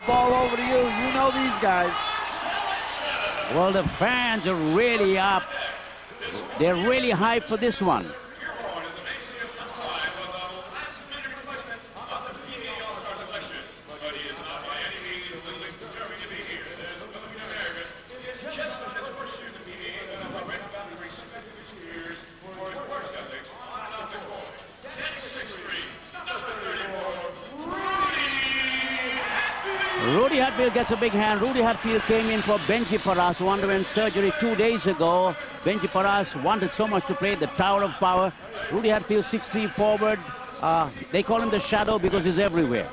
ball over to you. You know these guys. Well, the fans are really up. They're really hyped for this one. Rudy Hatfield gets a big hand. Rudy Hatfield came in for Benji Paras, who underwent surgery 2 days ago. Benji Paras wanted so much to play the Tower of Power. Rudy Hatfield, 6'3" forward. They call him the Shadow because he's everywhere.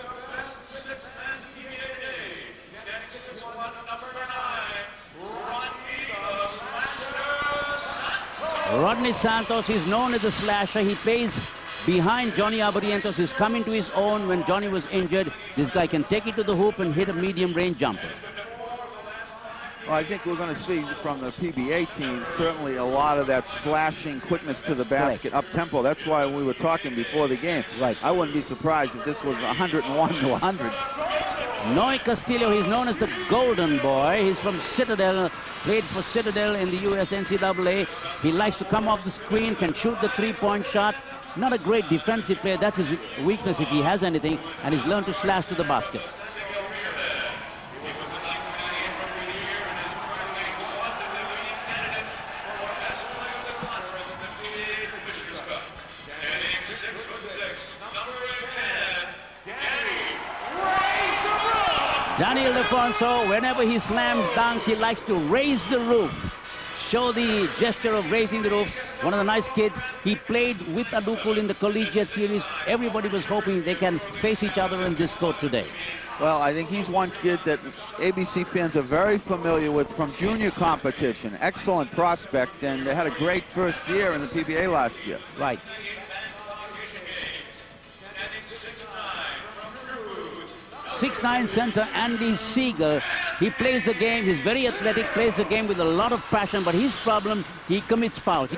Rodney Santos is known as the slasher. He plays behind Johnny Abbarientos. He's coming to his own when Johnny was injured. This guy can take it to the hoop and hit a medium range jumper. Well, I think we're going to see from the PBA team certainly a lot of that slashing quickness to the basket, up tempo. That's why we were talking before the game. Right. I wouldn't be surprised if this was 101 to 100. Noe Castillo, he's known as the Golden Boy. He's from Citadel, played for Citadel in the US NCAA. He likes to come off the screen, can shoot the three-point shot. Not a great defensive player. That's his weakness if he has anything, and he's learned to slash to the basket. Danny Ildefonso, whenever he slams dunks, he likes to raise the roof. Show the gesture of raising the roof. One of the nice kids. He played with Adukul in the collegiate series. Everybody was hoping they can face each other in this court today. Well, I think he's one kid that ABC fans are very familiar with from junior competition. Excellent prospect, and they had a great first year in the PBA last year. Right. 6'9" center Andy Seigle. He plays the game. He's very athletic, plays the game with a lot of passion, but his problem, he commits fouls.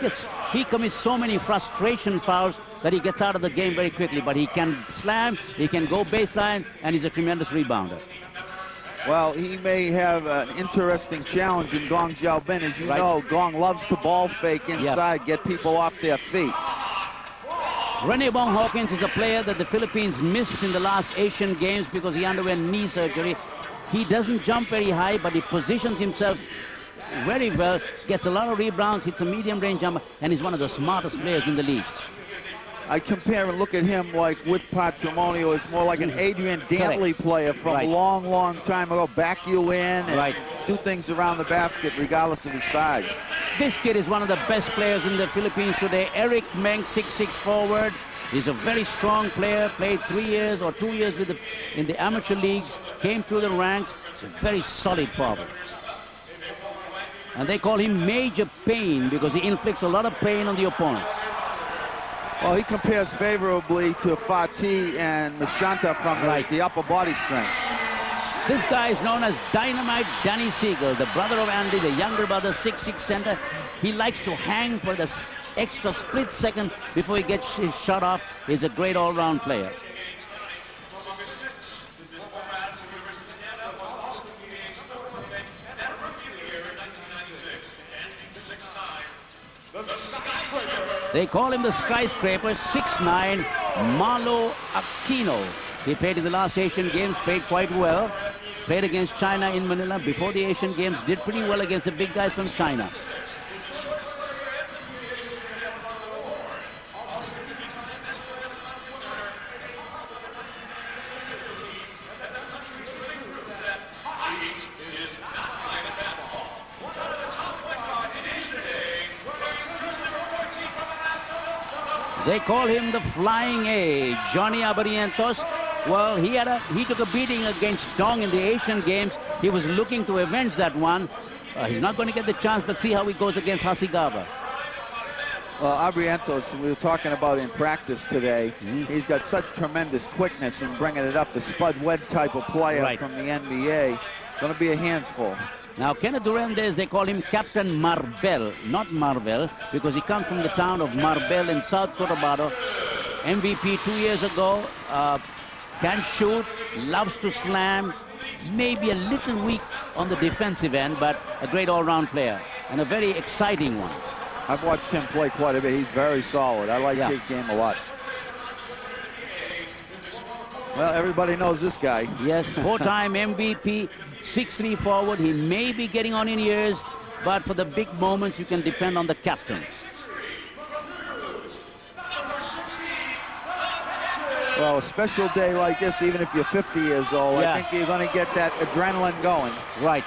He commits so many frustration fouls that he gets out of the game very quickly, but he can slam, he can go baseline, and he's a tremendous rebounder. Well, he may have an interesting challenge in Gong Xiao Ben. As you know, Gong loves to ball fake inside, get people off their feet. Rene Bong Hawkins is a player that the Philippines missed in the last Asian Games because he underwent knee surgery. He doesn't jump very high, but he positions himself very well, gets a lot of rebounds, hits a medium range jumper, and he's one of the smartest players in the league. I compare and look at him like with Patrimonio. It's more like an Adrian Dantley player from a long, long time ago. Back you in and do things around the basket regardless of his size. This kid is one of the best players in the Philippines today. Eric Menk, 6'6" forward. He's a very strong player, played 3 years or 2 years with in the amateur leagues, came through the ranks. He's a very solid forward. And they call him Major Pain because he inflicts a lot of pain on the opponents. Well, he compares favorably to Fadi and Mechantaf from the upper body strength. This guy is known as Dynamite Danny Seigle, the brother of Andy, the younger brother, 6'6" center. He likes to hang for the extra split second before he gets his shot off. He's a great all-round player. They call him the skyscraper, 6'9", Marlou Aquino. He played in the last Asian Games, played quite well. Played against China in Manila before the Asian Games, did pretty well against the big guys from China. They call him the Flying A, Johnny Abbarientos. Well, he took a beating against Dong in the Asian Games. He was looking to avenge that one. He's not going to get the chance, but see how he goes against Hasegawa. Well, Abbarientos, we were talking about in practice today. He's got such tremendous quickness in bringing it up. The Spud Webb type of player from the NBA. Going to be a handful. Now, Kenneth Duremdes, they call him Captain Marbel, not Marvel, because he comes from the town of Marbel in South Cotabato. MVP 2 years ago. Can shoot, loves to slam, maybe a little weak on the defensive end, but a great all-round player and a very exciting one. I've watched him play quite a bit. He's very solid. I like his game a lot. Well, everybody knows this guy. Yes, four-time MVP, 6'3" forward. He may be getting on in years, but for the big moments, you can depend on the captain. Well, a special day like this, even if you're 50 years old, I think you're going to get that adrenaline going. Right.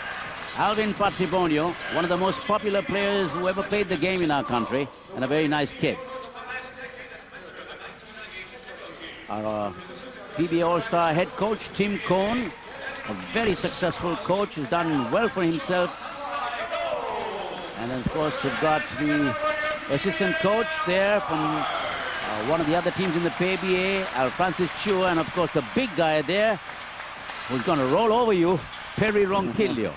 Alvin Patrimonio, one of the most popular players who ever played the game in our country, and a very nice kid. Our PBA All-Star head coach, Tim Cohn, a very successful coach, who's done well for himself. And then, of course, we've got the assistant coach there from one of the other teams in the PBA, Alfrancis Chua, and of course the big guy there who's going to roll over you, Perry Ronquillo.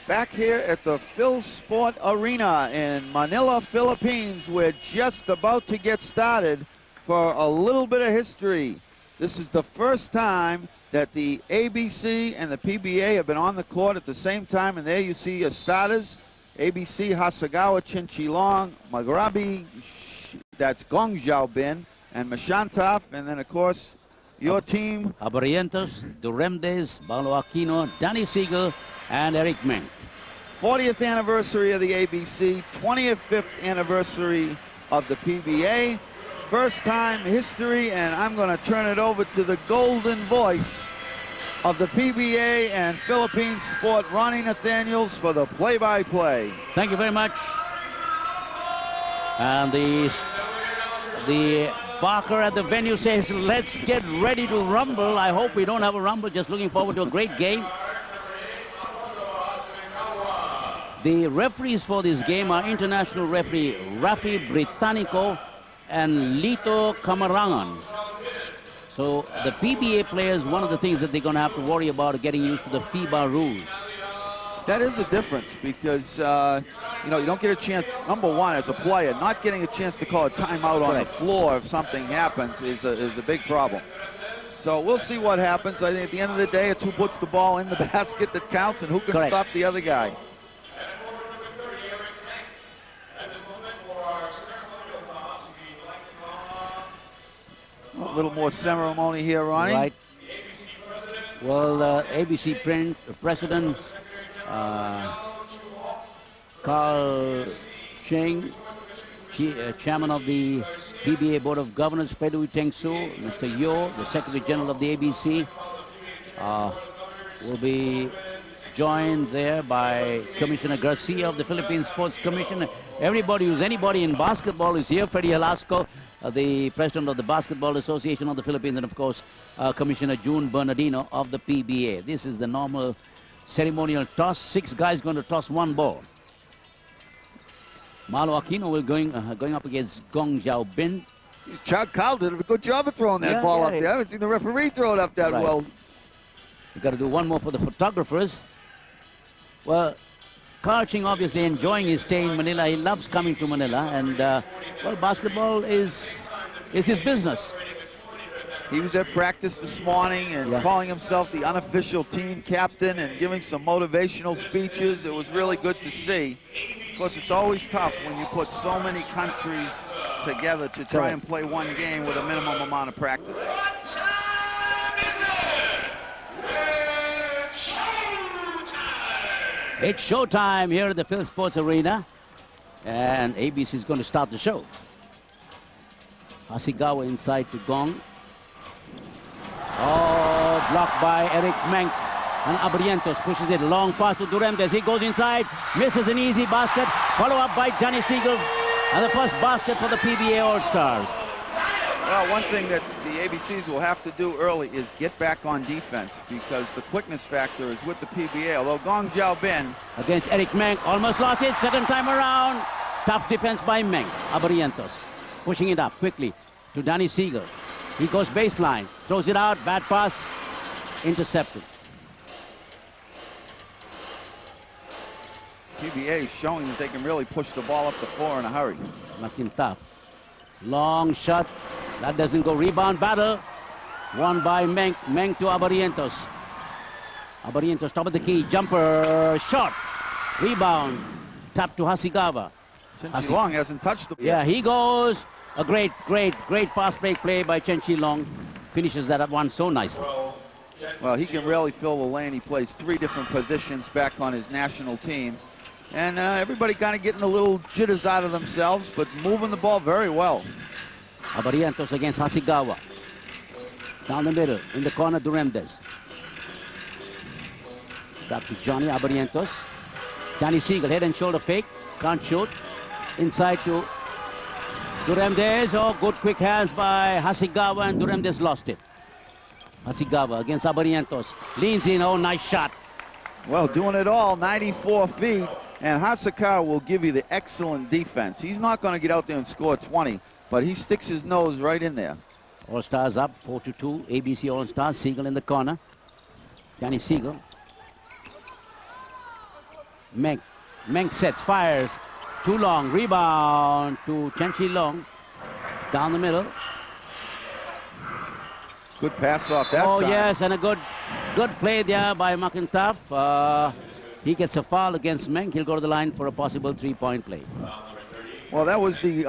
Back here at the Phil Sport Arena in Manila, Philippines. We're just about to get started for a little bit of history. This is the first time that the ABC and the PBA have been on the court at the same time, and there you see your starters. ABC, Hasegawa, Cheng Chih-lung, Magrabi, that's Gong Xiao, and Mechantaf, and then of course your team. Abbarientos, Duremdes, Marlou Aquino, Danny Seigle, and Eric Menk. 40th anniversary of the ABC, 25th anniversary of the PBA. First time history, and I'm going to turn it over to the golden voice of the PBA and Philippine sport, Ronnie Nathaniels, for the play-by-play. Thank you very much. And the barker at the venue says, let's get ready to rumble. I hope we don't have a rumble, just looking forward to a great game. The referees for this game are international referee Rafi Britannico and Lito Camarangan. So the PBA players, one of the things that they're going to have to worry about are getting used to the FIBA rules. That is a difference because, you know, you don't get a chance, number one, as a player, not getting a chance to call a timeout on the floor if something happens is a big problem. So we'll see what happens. I think at the end of the day, it's who puts the ball in the basket that counts and who can stop the other guy. A little more ceremony here, Ronnie. Right. Well, ABC President Carl Cheng, Chairman of the PBA Board of Governors, Fedu Tengsu, Mr. Yo, the Secretary General of the ABC, will be joined there by Commissioner Garcia of the Philippine Sports Commission. Everybody who's anybody in basketball is here. Freddie Velasco, the President of the Basketball Association of the Philippines, and of course Commissioner June Bernardino of the PBA. This is the normal ceremonial toss. 6 guys going to toss 1 ball. Marlou Aquino will going up against Gong Xiao. Chuck Kyle did a good job of throwing that ball up there. I haven't seen the referee throw it up that well. You've got to do 1 more for the photographers. Well, Carl Cheng obviously enjoying his stay in Manila. He loves coming to Manila, and well, basketball is his business. He was at practice this morning and calling himself the unofficial team captain and giving some motivational speeches. It was really good to see. Of course, it's always tough when you put so many countries together to try and play 1 game with a minimum amount of practice. It's showtime here at the Phil Sports Arena, and ABC is going to start the show. Hasegawa inside to Gong. Oh, blocked by Eric Menk, and Abbarientos pushes it. Long pass to Duremdes. He goes inside, misses an easy basket. Follow up by Danny Seigle, and the first basket for the PBA All-Stars. Well, one thing that the ABCs will have to do early is get back on defense because the quickness factor is with the PBA. Although Gong Xiao against Eric Menk, almost lost it. Second time around, tough defense by Menk. Abbarientos pushing it up quickly. to Danny Seigle. He goes baseline, throws it out, bad pass, intercepted. PBA showing that they can really push the ball up the floor in a hurry. Mechantaf. Long shot. That doesn't go. Rebound battle. Won by Menk. Menk to Abbarientos. Abbarientos top of the key. Jumper. Shot. Rebound. Tap to Hasegawa. Cheng Chih-lung hasn't touched the ball. Yeah, he goes. A great fast break play by Cheng Chih-lung. Finishes that one so nicely. Well, he can really fill the lane. He plays 3 different positions back on his national team. And everybody kind of getting a little jitters out of themselves, but moving the ball very well. Abbarientos against Hasegawa. Down the middle, in the corner, Duremdes. Back to Johnny Abbarientos. Danny Seigle, head and shoulder fake. Can't shoot. Inside to Duremdes. Oh, good quick hands by Hasegawa, and Duremdes lost it. Hasegawa against Abbarientos. Leans in, oh, nice shot. Well, doing it all, 94 feet. And Hasegawa will give you the excellent defense. He's not going to get out there and score 20, but he sticks his nose right in there. All-Stars up, 4-2, ABC All-Stars. Seigle in the corner. Danny Seigle. Menk sets, fires. Too long, rebound to Cheng Chih-lung. Down the middle. Good pass off that time. Yes, and a good play there by Mechantaf. He gets a foul against Menk. He'll go to the line for a possible 3-point play. Well, that was the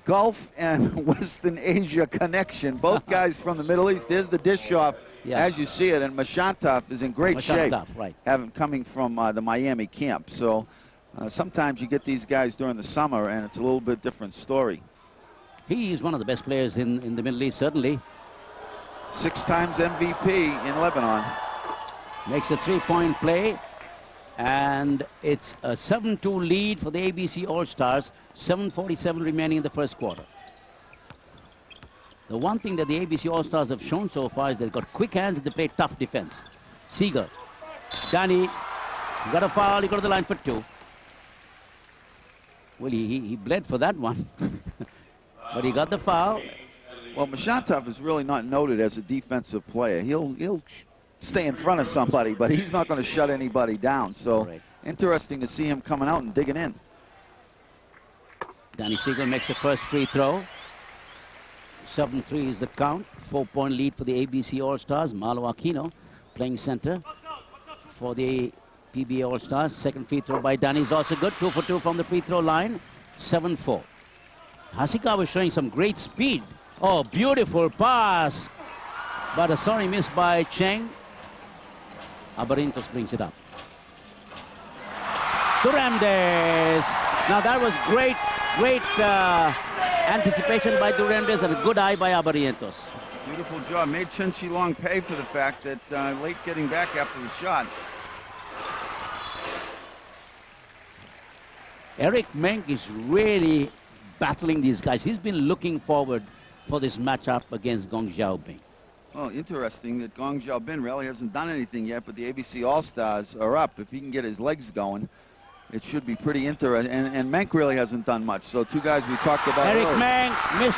Gulf and Western Asia connection. Both guys from the Middle East. There's the dish off, as you see it. And Mechantaf is in great shape, right. Coming from the Miami camp. So sometimes you get these guys during the summer, and it's a little bit different story. He is one of the best players in the Middle East, certainly. 6 times MVP in Lebanon. Makes a 3-point play. And it's a 7-2 lead for the ABC All-Stars. 7:47 remaining in the first quarter. The one thing that the ABC All-Stars have shown so far is they've got quick hands and they play tough defense. Seigle. Danny. Got a foul. He got to the line for 2. Well, he bled for that one. But he got the foul. Well, Mechantaf is really not noted as a defensive player. He'll stay in front of somebody, but he's not going to shut anybody down. So interesting to see him coming out and digging in. Danny Seigle makes the first free throw. 7-3 is the count. 4-point lead for the ABC All-Stars. Marlou Aquino playing center for the PBA All-Stars. Second free throw by Danny is also good. 2 for 2 from the free throw line. 7-4. Hasegawa is showing some great speed. Oh, beautiful pass. But a sorry miss by Cheng. Abbarientos brings it up. Duremdes. Now that was great anticipation by Duremdes and a good eye by Abbarientos. Beautiful job. Made Cheng Chih-lung pay for the fact that late getting back after the shot. Eric Menk is really battling these guys. He's been looking forward for this matchup against Gong Xiao. Well, interesting that Gong Xiao really hasn't done anything yet, but the ABC All-Stars are up. If he can get his legs going, it should be pretty interesting. And Menk really hasn't done much. So 2 guys we talked about. Eric Menk, miss.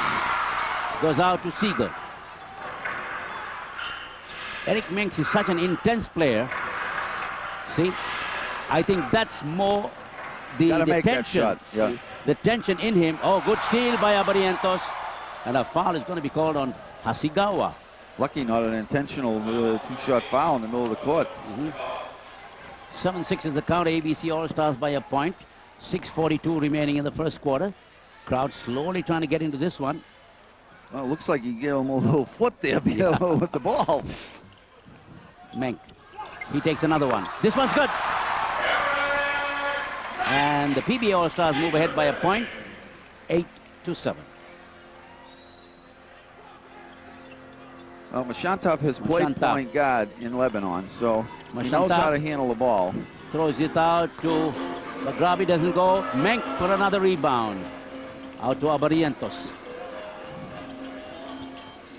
Goes out to Seigle. Eric Menk is such an intense player. See, I think that's more the tension. The tension in him. Oh, good steal by Abbarientos. And a foul is going to be called on Hasegawa. Lucky not an intentional 2-shot foul in the middle of the court. 7-6 is the count. ABC All-Stars by a point. 6:42 remaining in the first quarter. Crowd slowly trying to get into this one. Well, it looks like you get him a little foot there with the ball. Menk. He takes another one. This one's good. And the PBA All-Stars move ahead by a point. 8-7. Well, Mechantaf has played point guard in Lebanon, so he knows how to handle the ball. Throws it out to Bagrabi, doesn't go. Menk for another rebound. Out to Abbarientos.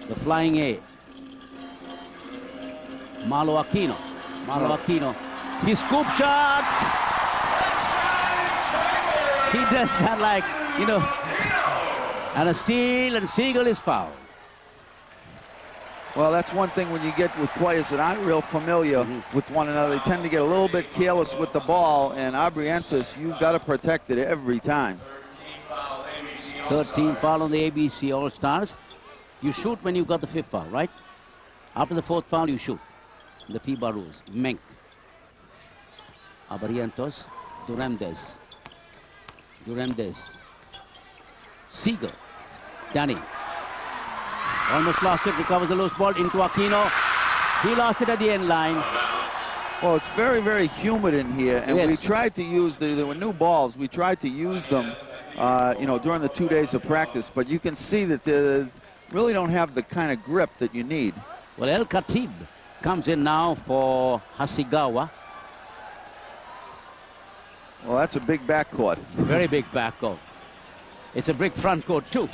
The flying A. Marlou Aquino. Aquino. His scoop shot. He does that like, you know. And a steal, and Seigle is fouled. Well, that's one thing when you get with players that aren't real familiar with one another. They tend to get a little bit careless with the ball, and Abbarientos, you've got to protect it every time. 3rd team foul on the ABC All-Stars. You shoot when you've got the 5th foul, right? After the 4th foul, you shoot. The FIBA rules. Menk. Abbarientos. Duremdes. Seigle. Danny. Almost lost it, recovers the loose ball into Aquino. He lost it at the end line. Well, it's very, very humid in here, and yes. we tried to use, there were new balls, we tried to use them, you know, during the 2 days of practice, but you can see that they really don't have the kind of grip that you need. Well, El-Khatib comes in now for Hasegawa. Well, that's a big backcourt. Very big backcourt. It's a big front court, too.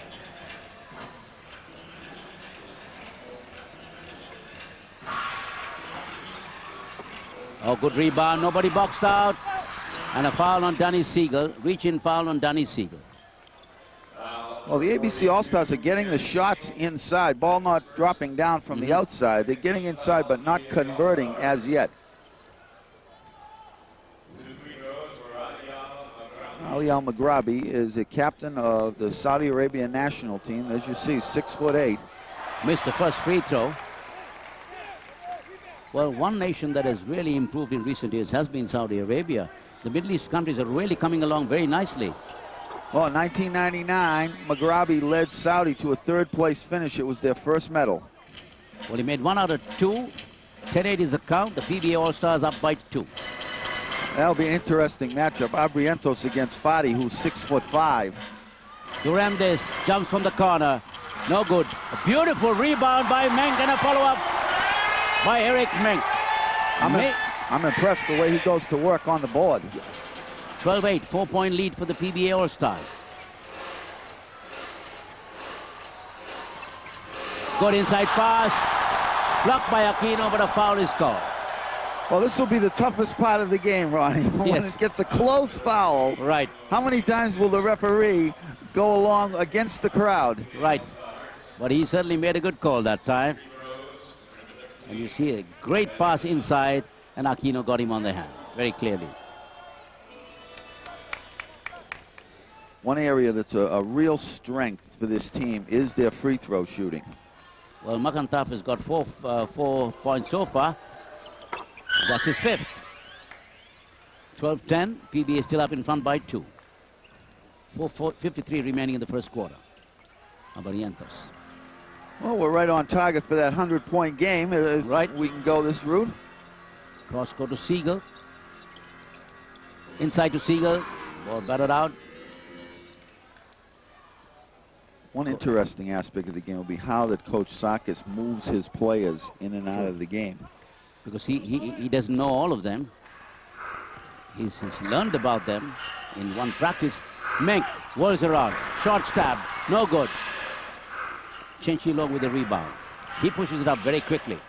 Oh, good rebound. Nobody boxed out. And a foul on Danny Seigle. Reach-in foul on Danny Seigle. Well, the ABC All-Stars are getting the shots inside. Ball not dropping down from the outside. They're getting inside, but not converting as yet. Ali Al-Maghrabi is a captain of the Saudi Arabia national team. As you see, 6'8". Missed the first free throw. Well, one nation that has really improved in recent years has been Saudi Arabia. The Middle East countries are really coming along very nicely. Well, in 1999, Maghrabi led Saudi to a 3rd place finish. It was their first medal. Well, he made 1 out of 2. 10-8 is the count. The PBA All-Stars up by 2. That'll be an interesting matchup. Abbarientos against Fadi, who's 6'5". Duremdes jumps from the corner. No good. A beautiful rebound by Menk and a follow-up by Eric Menk. I'm impressed the way he goes to work on the board. 12-8, 4-point lead for the PBA All-Stars. Good inside pass. Blocked by Aquino, but a foul is called. Well, this will be the toughest part of the game, Ronnie. When Yes. it gets a close foul, Right. how many times will the referee go along against the crowd? Right. But he certainly made a good call that time. And you see a great pass inside, and Aquino got him on the hand very clearly. One area that's a real strength for this team is their free throw shooting. Well, Mechantaf has got 4 points so far. That's his 5th. 12-10. PBA still up in front by 2. 4:53 remaining in the first quarter. Abbarientos. Well, we're right on target for that 100-point game. Right. We can go this route. Cross go to Seigle. Inside to Seigle. Ball batted out. One interesting aspect of the game will be how that Coach Sakis moves his players in and out of the game. Because he doesn't know all of them. He's learned about them in one practice. Menk whirls around. Short stab. No good. Cheng Chih-lung with the rebound. He pushes it up very quickly.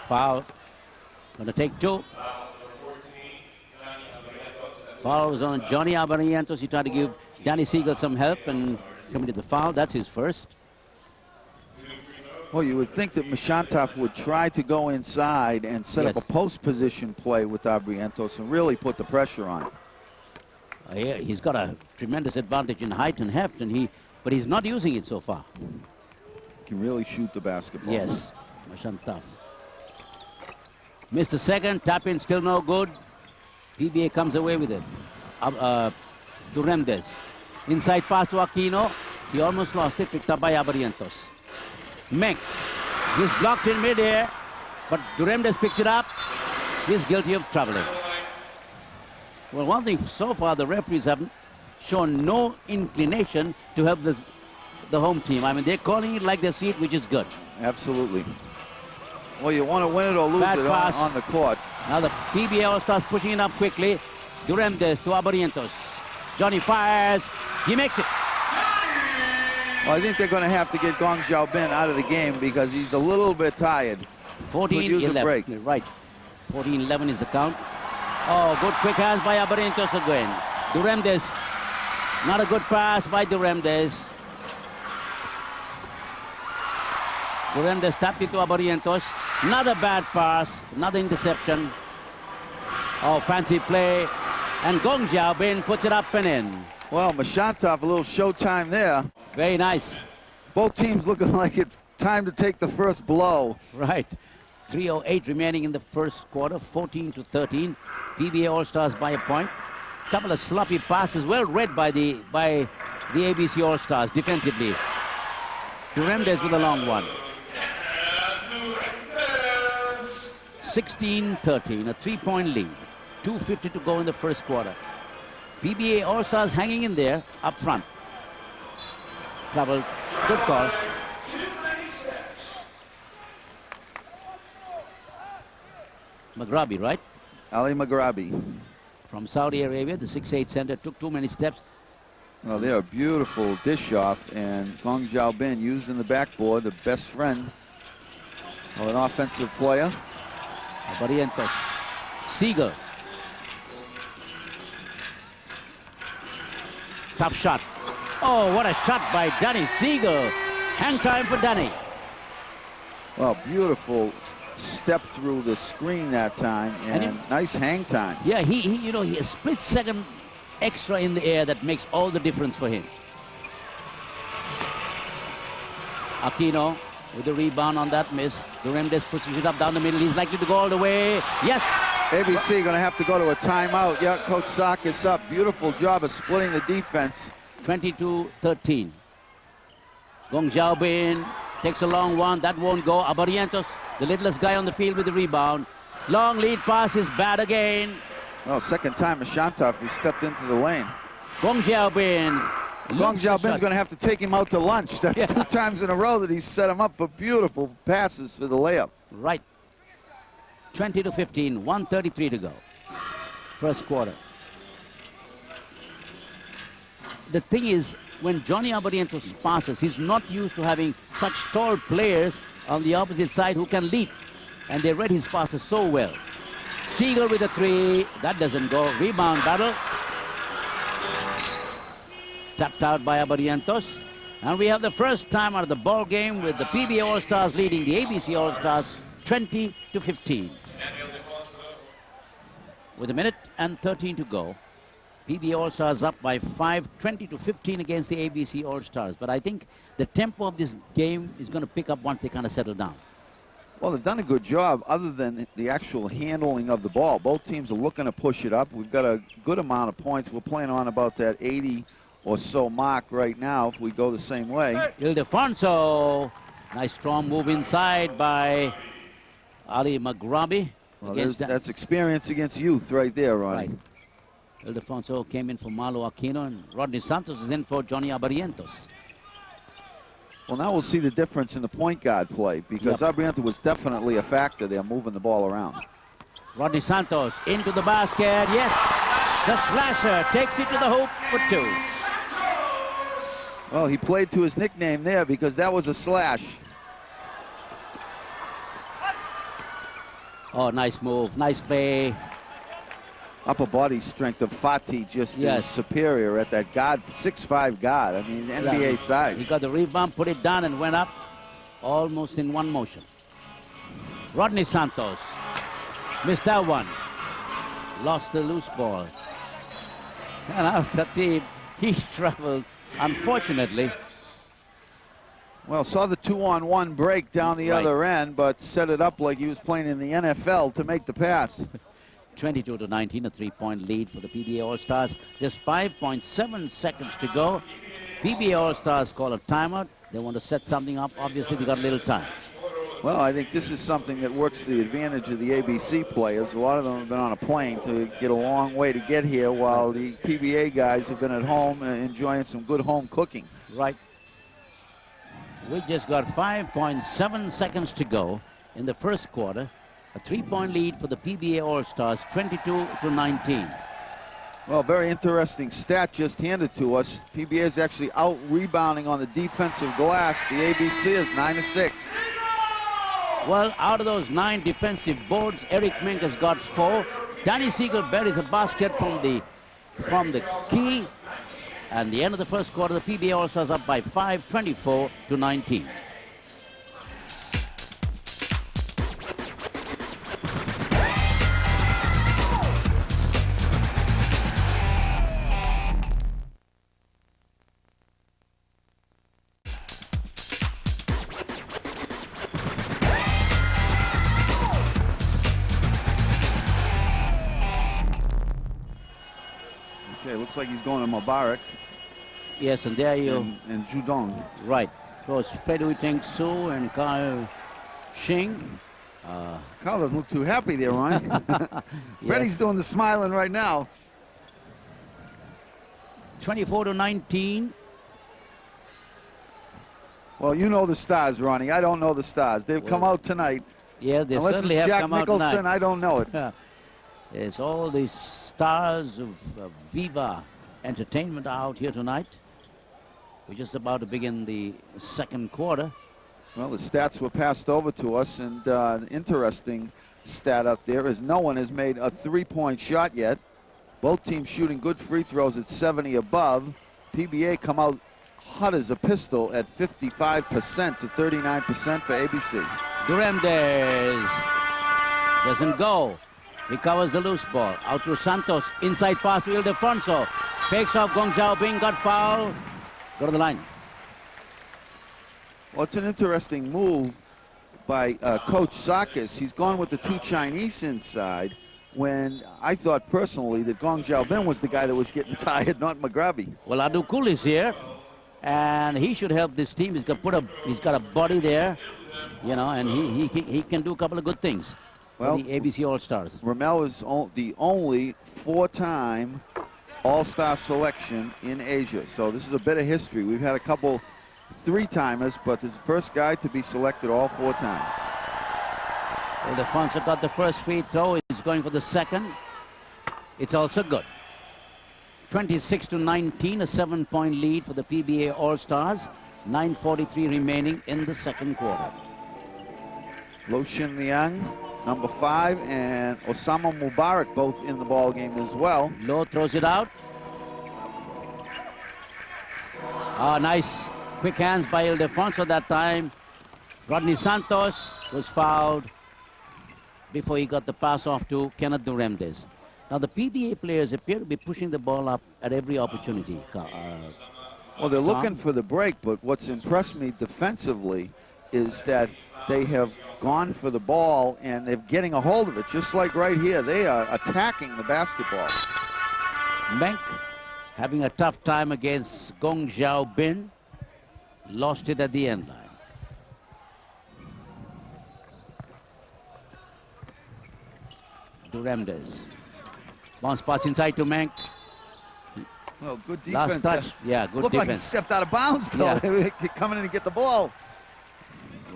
Foul. Going to take 2. Foul was on Johnny Abbarientos. He tried to give Danny Seigle some help and committed the foul. That's his first. Well, you would think that Mechantaf would try to go inside and set up a post position play with Abbarientos and really put the pressure on. Yeah, he's got a tremendous advantage in height and heft, but he's not using it so far. Can really shoot the basketball. Yes, Mechantaf. Missed the second, tap in, still no good. PBA comes away with it. Duremdes. Inside pass to Aquino. He almost lost it, picked up by Abbarientos. Menk. He's blocked in midair, but Duremdes picks it up. He's guilty of traveling. Well, one thing so far, the referees have shown no inclination to help the home team. I mean, they're calling it like they see it, which is good. Absolutely. Well, you want to win it or lose Bad it pass. on the court. Now the PBA All-Stars pushing it up quickly. Duremdes to Abbarientos. Johnny fires. He makes it. Well, I think they're going to have to get Gong Xiao out of the game because he's a little bit tired. 14-11. Right. 14-11 is the count. Oh, good quick hands by Abbarientos again. Duremdes. Not a good pass by Duremdes. Duremdes tapped it to Abbarientos. Another bad pass. Another interception. Oh, fancy play. And Gong Xiao puts it up and in. Well, Mechantaf, a little showtime there. Very nice. Both teams looking like it's time to take the first blow. Right. 3:08 remaining in the first quarter. 14-13. PBA All-Stars by a point. Couple of sloppy passes, well read by the ABC All-Stars defensively. Duremdes with a long one. 16-13, a 3-point lead. 2:50 to go in the first quarter. PBA All-Stars hanging in there up front. Trouble. Good call. Maghrabi, right? Elie Mechantaf. From Saudi Arabia, the 6'8" center, took too many steps. Well, they're a beautiful dish off, and Gong Xiao used in the backboard, the best friend of an offensive player. Abbarientos. Seigle. Tough shot. Oh, what a shot by Danny Seigle. Hang time for Danny. Well, beautiful step through the screen that time, and nice hang time. Yeah, he a split second extra in the air that makes all the difference for him. Aquino with the rebound on that miss. Duremdes pushes it up down the middle. He's likely to go all the way. Yes. ABC going to have to go to a timeout. Yeah, Coach Sarkis up. Beautiful job of splitting the defense. 22-13. Gong Xiao takes a long one. That won't go. Abbarientos, the littlest guy on the field with the rebound. Long lead pass is bad again. Well, second time Mechantaf, he stepped into the lane. Gong Xiao Gong Xiao going to have to take him out to lunch. That's 2 times in a row that he's set him up for beautiful passes for the layup. Right. 20-15, 1:33 to go. First quarter. The thing is, when Johnny Abbarientos passes, he's not used to having such tall players on the opposite side who can lead. And they read his passes so well. Seigle with a 3. That doesn't go. Rebound battle. Tapped out by Abbarientos. And we have the first time out of the ball game with the PBA All-Stars leading the ABC All-Stars 20-15. With 1:13 to go. PBA All-Stars up by 5, 20-15 against the ABC All-Stars. But I think the tempo of this game is going to pick up once they kind of settle down. Well, they've done a good job other than the actual handling of the ball. Both teams are looking to push it up. We've got a good amount of points. We're playing on about that 80 or so mark right now if we go the same way. Ildefonso. Nice strong move inside by Elie Mechantaf. Well, that's experience against youth right there, Ronnie. Right. Ildefonso came in for Marlou Aquino, and Rodney Santos is in for Johnny Abbarientos. Well, now we'll see the difference in the point guard play because Abbarientos was definitely a factor there moving the ball around. Rodney Santos into the basket. Yes, the slasher takes it to the hoop for 2. Well, he played to his nickname there because that was a slash. Oh, nice move, nice play. Upper body strength of Fati just is superior at that guard, 6'5" guard. I mean, NBA size. He got the rebound, put it down, and went up almost in one motion. Rodney Santos missed that one. Lost the loose ball. And Al-Khatib, he struggled, unfortunately. Well, saw the 2-on-1 break down the other end, but set it up like he was playing in the NFL to make the pass. 22-19, a 3-point lead for the PBA All-Stars. Just 5.7 seconds to go. PBA All-Stars call a timeout. They want to set something up. Obviously, they got a little time. Well, I think this is something that works to the advantage of the ABC players. A lot of them have been on a plane to get a long way to get here, while the PBA guys have been at home enjoying some good home cooking. Right. We just got 5.7 seconds to go in the first quarter. A 3-point lead for the PBA All-Stars, 22-19. Well, very interesting stat just handed to us. PBA is actually out rebounding on the defensive glass. The ABC is 9-6. Well, out of those 9 defensive boards, Eric Menk has got 4. Danny Seigle buries a basket from the key. And the end of the first quarter, the PBA All-Stars up by 5, 24-19. Looks like he's going to Mubarak. Yes, and there you... And Judong. Right. Goes Fedui Teng Su and Kyle Shing. Kyle doesn't look too happy there, Ronnie. Freddie's doing the smiling right now. 24-19. Well, you know the Stars, Ronnie. I don't know the Stars. They've come out tonight. Yeah, they Unless certainly it's have Jack come Nicholson, out tonight. I don't know it. It's all the stars of Viva Entertainment are out here tonight. We're just about to begin the second quarter. Well, the stats were passed over to us, and an interesting stat up there is no one has made a three-point shot yet. Both teams shooting good free throws at 70 above. PBA come out hot as a pistol at 55% to 39% for ABC. Duremdes doesn't go. Recovers the loose ball. Out to Santos. Inside pass to Ildefonso. Fakes off Gong Xiao. Bing got fouled. Go to the line. Well, it's an interesting move by Coach Sakis. He's gone with the 2 Chinese inside when I thought personally that Gong Xiaobin was the guy that was getting tired, not McGravy. Well, Adukul is here, and he should help this team. He's got a body there, you know, and he can do a couple of good things. Well, the ABC All-Stars. Ramel is the only 4-time All-Star selection in Asia. So this is a bit of history. We've had a couple 3-timers, but this is the first guy to be selected all 4 times. Ildefonso got the first free throw. He's going for the second. It's also good. 26-19, a 7-point lead for the PBA All-Stars. 9:43 remaining in the second quarter. Lo Shin Liang, number 5, and Osama Mubarak both in the ball game as well. Low throws it out. Oh, nice. Quick hands by Ildefonso that time. Rodney Santos was fouled before he got the pass off to Kenneth Duremdes. Now the PBA players appear to be pushing the ball up at every opportunity. Well, they're looking for the break, but what's impressed me defensively is that they have gone for the ball and they're getting a hold of it, just like right here. They are attacking the basketball. Menk having a tough time against Gong Xiaobin. Lost it at the end line. Duremdes. Bounce pass inside to Menk. Well, good defense. Last touch. Yeah, good Looked defense. like he stepped out of bounds, though. Yeah. They come in and get the ball.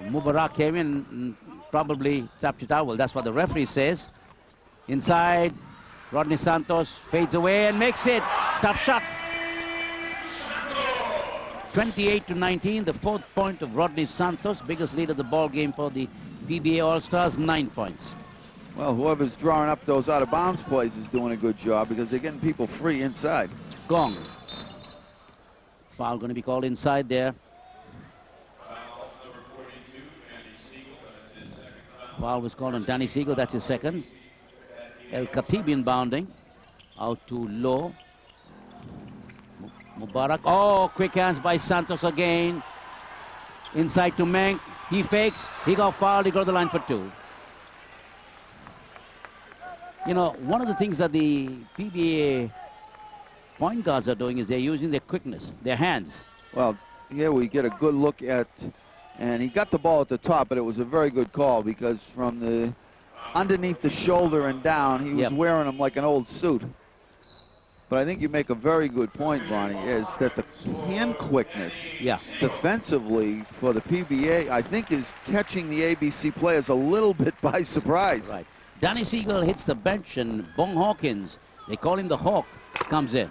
Mubarak came in and probably tapped it out. Well, that's what the referee says. Inside, Rodney Santos fades away and makes it. Tough shot. 28-19, the 4th point of Rodney Santos. Biggest lead of the ball game for the PBA All-Stars, 9 points. Well, whoever's drawing up those out-of-bounds plays is doing a good job because they're getting people free inside. Gong. Foul going to be called inside there. Foul was called on Danny Seigle. That's his second. El-Khatib inbounding. Out to Low. Mubarak. Oh, quick hands by Santos again. Inside to Menk. He fakes. He got fouled. He got to the line for 2. You know, one of the things that the PBA point guards are doing is they're using their quickness, their hands. Well, here we get a good look at, and he got the ball at the top, but it was a very good call because from the underneath the shoulder and down, he was wearing them like an old suit. But I think you make a very good point, Bonnie, is that the hand quickness defensively for the PBA, I think, is catching the ABC players a little bit by surprise. Right. Danny Seigle hits the bench, and Bong Hawkins, they call him the Hawk, comes in.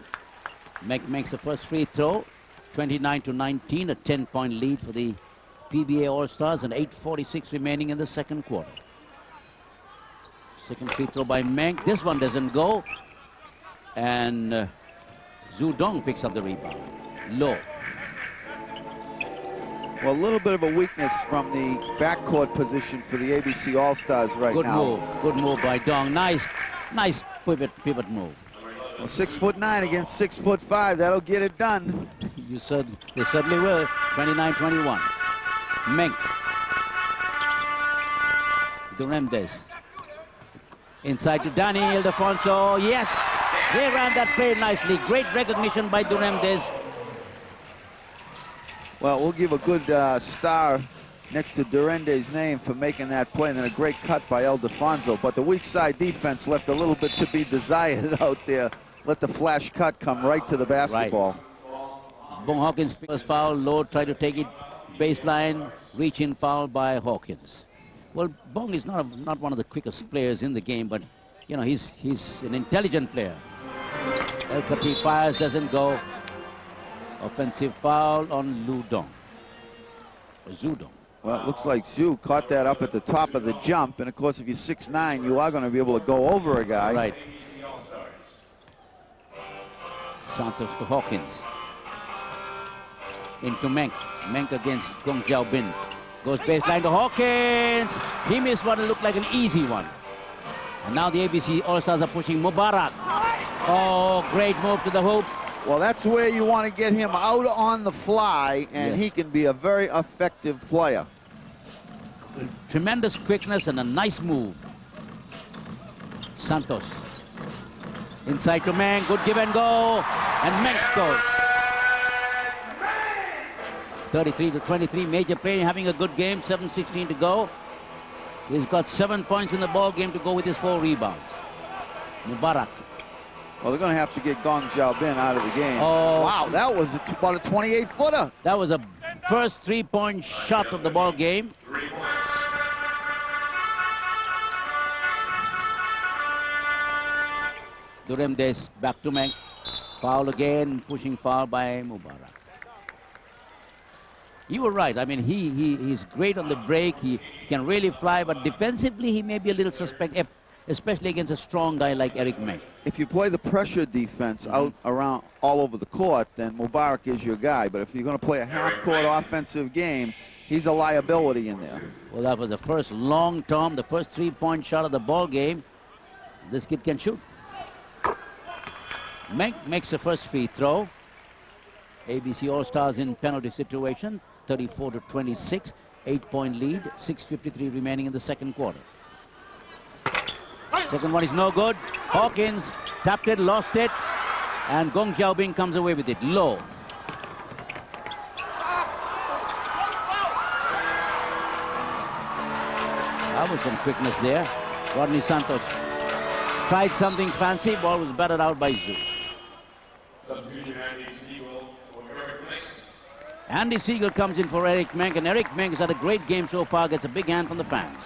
Menk makes the first free throw. 29-19, a 10-point lead for the PBA All-Stars, and 8:46 remaining in the second quarter. Second free throw by Menk. This one doesn't go. And Zhu Dong picks up the rebound. Low. Well, a little bit of a weakness from the backcourt position for the ABC All-Stars right now. Good move by Dong. Nice pivot move. Well, 6'9" against 6'5", that'll get it done. They certainly will. 29-21. Menk. Duremdes. Inside to Danny Ildefonso. Yes, they ran that play nicely. Great recognition by Duremdes. Well, we'll give a good star next to Duremdes' name for making that play, and then a great cut by Ildefonso. But the weak side defense left a little bit to be desired out there. Let the flash cut come right to the basketball. Right. Bong Hawkins first foul. Low tried to take it baseline. Reach-in foul by Hawkins. Well, Bong is not one of the quickest players in the game, but you know he's an intelligent player. El-Khatib fires, doesn't go. Offensive foul on Zhu Dong. Well, it looks like Zhu caught that up at the top of the jump, and of course, if you're 6'9", you are going to be able to go over a guy. Right. Santos to Hawkins. Into Menk. Menk against Gong Xiao. Goes baseline to Hawkins. He missed what looked like an easy one. And now the ABC All-Stars are pushing Mubarak. Oh, great move to the hoop. Well, that's where you want to get him out on the fly, and he can be a very effective player. Tremendous quickness and a nice move. Santos. Inside to Menk. Good give and go. And Menk scores. 33-23, major player having a good game. 7:16 to go. He's got 7 points in the ball game to go with his 4 rebounds. Mubarak. Well, they're going to have to get Gong Xiao out of the game. Oh, wow, that was about a 28-footer. That was a first 3-point shot of the ball game. Duremdes back to Menk. Foul again, pushing foul by Mubarak. You were right. I mean, he's great on the break. He can really fly, but defensively he may be a little suspect, especially against a strong guy like Eric Menk. If you play the pressure defense out around all over the court, then Mubarak is your guy. But if you're going to play a half-court offensive game, he's a liability in there. Well, that was the first long-term, the first 3-point shot of the ball game. This kid can shoot. Menk makes the first free throw. ABC All-Stars in penalty situation, 34-26, 8-point lead, 6:53 remaining in the second quarter. Second one is no good. Hawkins tapped it, lost it, and Gong Xiao comes away with it. Low. That was some quickness there. Rodney Santos tried something fancy. Ball was batted out by Zhu. Andy Seigle comes in for Eric Menk, and Eric Menk has had a great game so far, gets a big hand from the fans.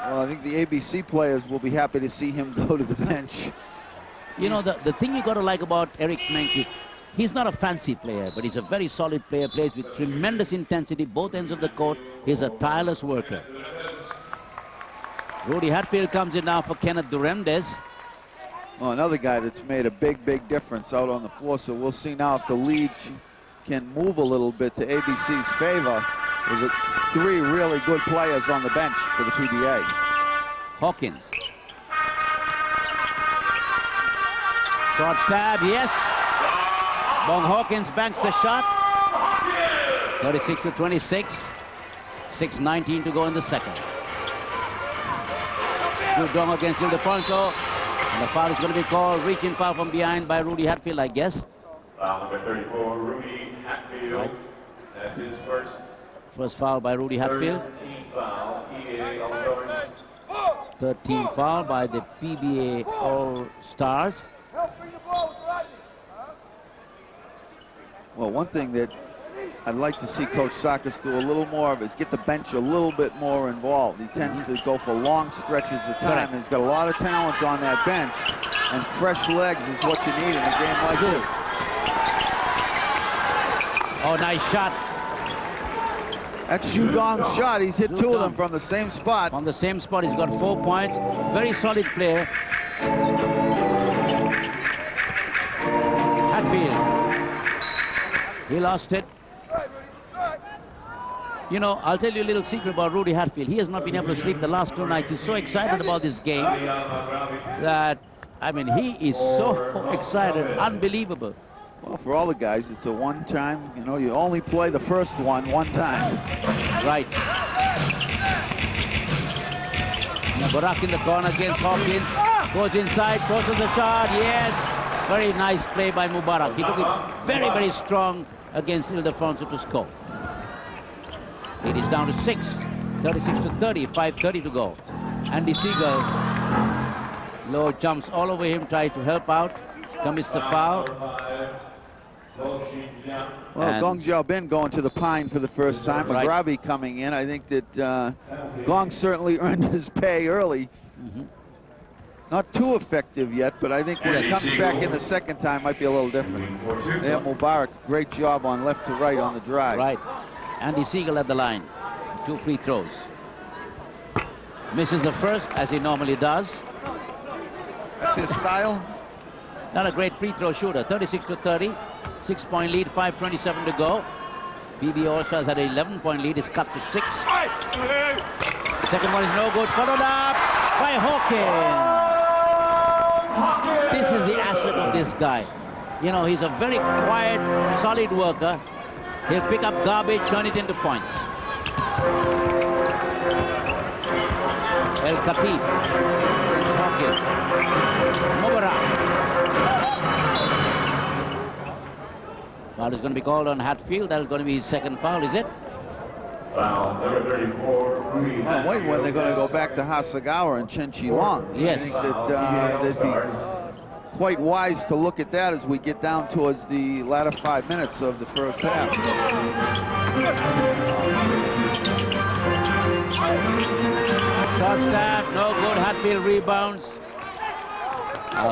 Well, I think the ABC players will be happy to see him go to the bench. You know, the thing you got to like about Eric Menk is he's not a fancy player, but he's a very solid player, plays with tremendous intensity, both ends of the court. He's a tireless worker. Rudy Hatfield comes in now for Kenneth Duremdes. Oh, another guy that's made a big, big difference out on the floor. So we'll see now if the lead can move a little bit to ABC's favor. There's 3 really good players on the bench for the PBA. Hawkins. Short stab, yes. Bong Hawkins banks a shot. 36-26. 6:19 to go in the second. Zhu Dong against Ildefonso. And the foul is going to be called. Reaching foul from behind by Rudy Hatfield, I guess. Foul number 34, Rudy Hatfield. Right. That's his first. First foul by Rudy Hatfield. 13 foul, PBA All-Stars. 13 foul by the PBA All-Stars. Well, one thing that I'd like to see Coach Sarkis do a little more of is get the bench a little bit more involved. He tends to go for long stretches of time. He's got a lot of talent on that bench, and fresh legs is what you need in a game like this. Oh, nice shot. That's Chih-lung shot. He's hit two of them from the same spot. From the same spot, he's got 4 points. Very solid player. Hatfield. He lost it. You know, I'll tell you a little secret about Rudy Hatfield. He has not been able to sleep the last 2 nights. He's so excited about this game that, I mean, he is so excited, unbelievable. Well, for all the guys, it's a one-time, you know, you only play the first one time. Right. Mubarak in the corner against Hawkins. Goes inside, forces a shot. Yes. Very nice play by Mubarak. He took it very, very strong against Ildefonso to score. It is down to 6. 36 to 30. 5:30 to go. Andy Seigle. Low jumps all over him, tries to help out. Commits the foul. Well, Gong Xiao been going to the pine for the first time. Magrabi coming in. I think that Gong certainly earned his pay early. Not too effective yet, but I think when he comes back in the second time, might be a little different. There, Mubarak, great job on left to right on the drive. Right. Andy Seigle at the line. 2 free throws. Misses the first, as he normally does. That's his style. Not a great free throw shooter. 36 to 30. 6-point lead, 5:27 to go. PBA All-Stars had an 11-point lead. It's cut to 6. Second one is no good. Followed up by Hawkins. This is the asset of this guy. You know, he's a very quiet, solid worker. He'll pick up garbage, turn it into points. El-Khatib. Hawkins. Mubarak. Foul is going to be called on Hatfield. That's going to be his second foul, is it? Foul number 34. I'm waiting when they're going to go back to Hasegawa and Cheng Chih-lung. Yes. I think that they'd be quite wise to look at that as we get down towards the latter 5 minutes of the first half. Short stab, no good. Hatfield rebounds.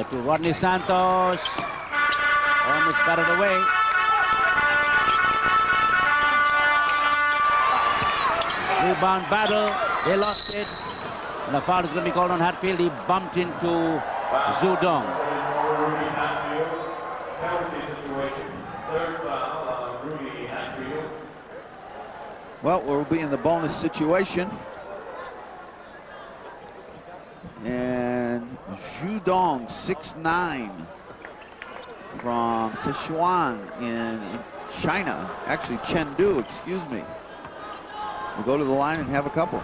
To Rodney Santos. Almost batted away. Rebound battle. They lost it. And the foul is going to be called on Hatfield. He bumped into Zudong. Well, we'll be in the bonus situation. And Zudong, 6'9", from Sichuan in China. Actually, Chengdu, excuse me. We'll go to the line and have a couple.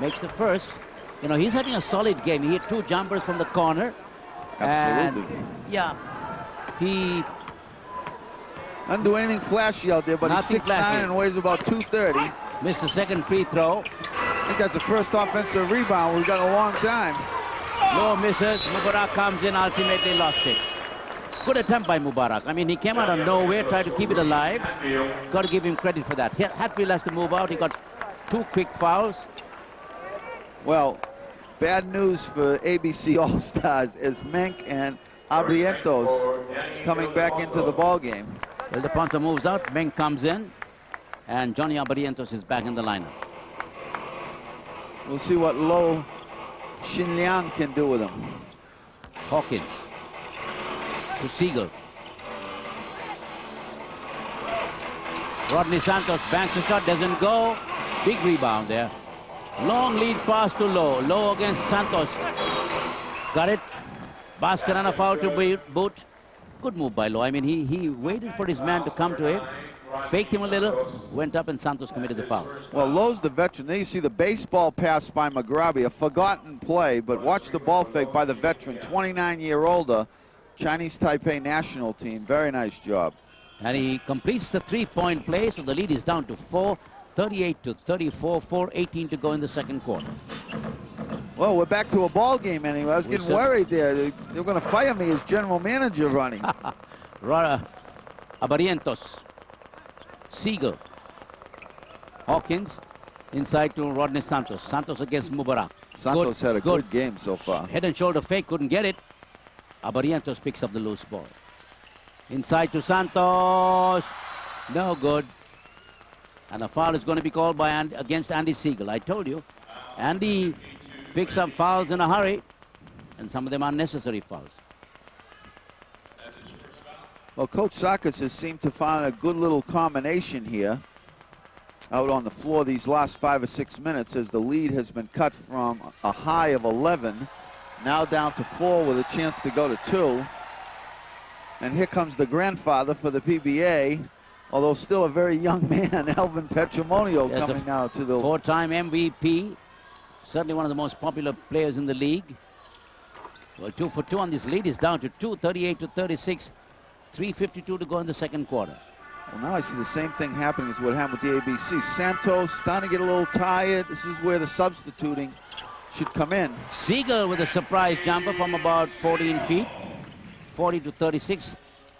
Makes the first. You know, he's having a solid game. He hit 2 jumpers from the corner. Absolutely. And, yeah. He doesn't do anything flashy out there, but he's 6'9" and weighs about 230. Missed the second free throw. I think that's the first offensive rebound we've got in a long time. Low misses. Mubarak comes in, ultimately lost it. Good attempt by Mubarak. I mean, he came out of nowhere, tried to keep it alive. Got to give him credit for that. Hatfield has to move out. He got 2 quick fouls. Well, bad news for ABC All-Stars is Menk and Abbarientos coming back into the ball game. Ildefonso moves out. Menk comes in. And Johnny Abbarientos is back in the lineup. We'll see what Lo Xinliang can do with him. Hawkins to Seigle. Rodney Santos banks the shot, doesn't go. Big rebound there. Long lead pass to Low. Low against Santos. Got it. Basket and a foul to boot. Good move by Low. I mean, he waited for his man to come to it. Faked him a little, went up, and Santos committed the foul. Well, Lowe's the veteran. There you see the baseball pass by Magrabi, a forgotten play, but watch the ball fake by the veteran, 29-year-old Chinese Taipei national team. Very nice job. And he completes the 3-point play, so the lead is down to 4, 38 to 34, 4:18 to go in the second quarter. Well, we're back to a ball game anyway. I was getting worried there. They're going to fire me as general manager running. Abbarientos Seigle. Hawkins inside to Rodney Santos. Santos against Mubarak. Santos had a good game so far. Head and shoulder fake, couldn't get it. Abbarientos picks up the loose ball. Inside to Santos. No good. And a foul is going to be called by against Andy Seigle. I told you, Andy picks up fouls in a hurry, and some of them are necessary fouls. Well, Coach Sarkis has seemed to find a good little combination here out on the floor these last 5 or 6 minutes, as the lead has been cut from a high of 11, now down to 4 with a chance to go to 2. And here comes the grandfather for the PBA, although still a very young man, Alvin Patrimonio, coming now to the... 4-time MVP, certainly one of the most popular players in the league. Well, 2 for 2 on this lead. Is down to 2, 38 to 36, 3:52 to go in the second quarter. Well, now I see the same thing happening as what happened with the ABC. Santos starting to get a little tired. This is where the substituting should come in. Seigle with a surprise jumper from about 14 feet, 40 to 36.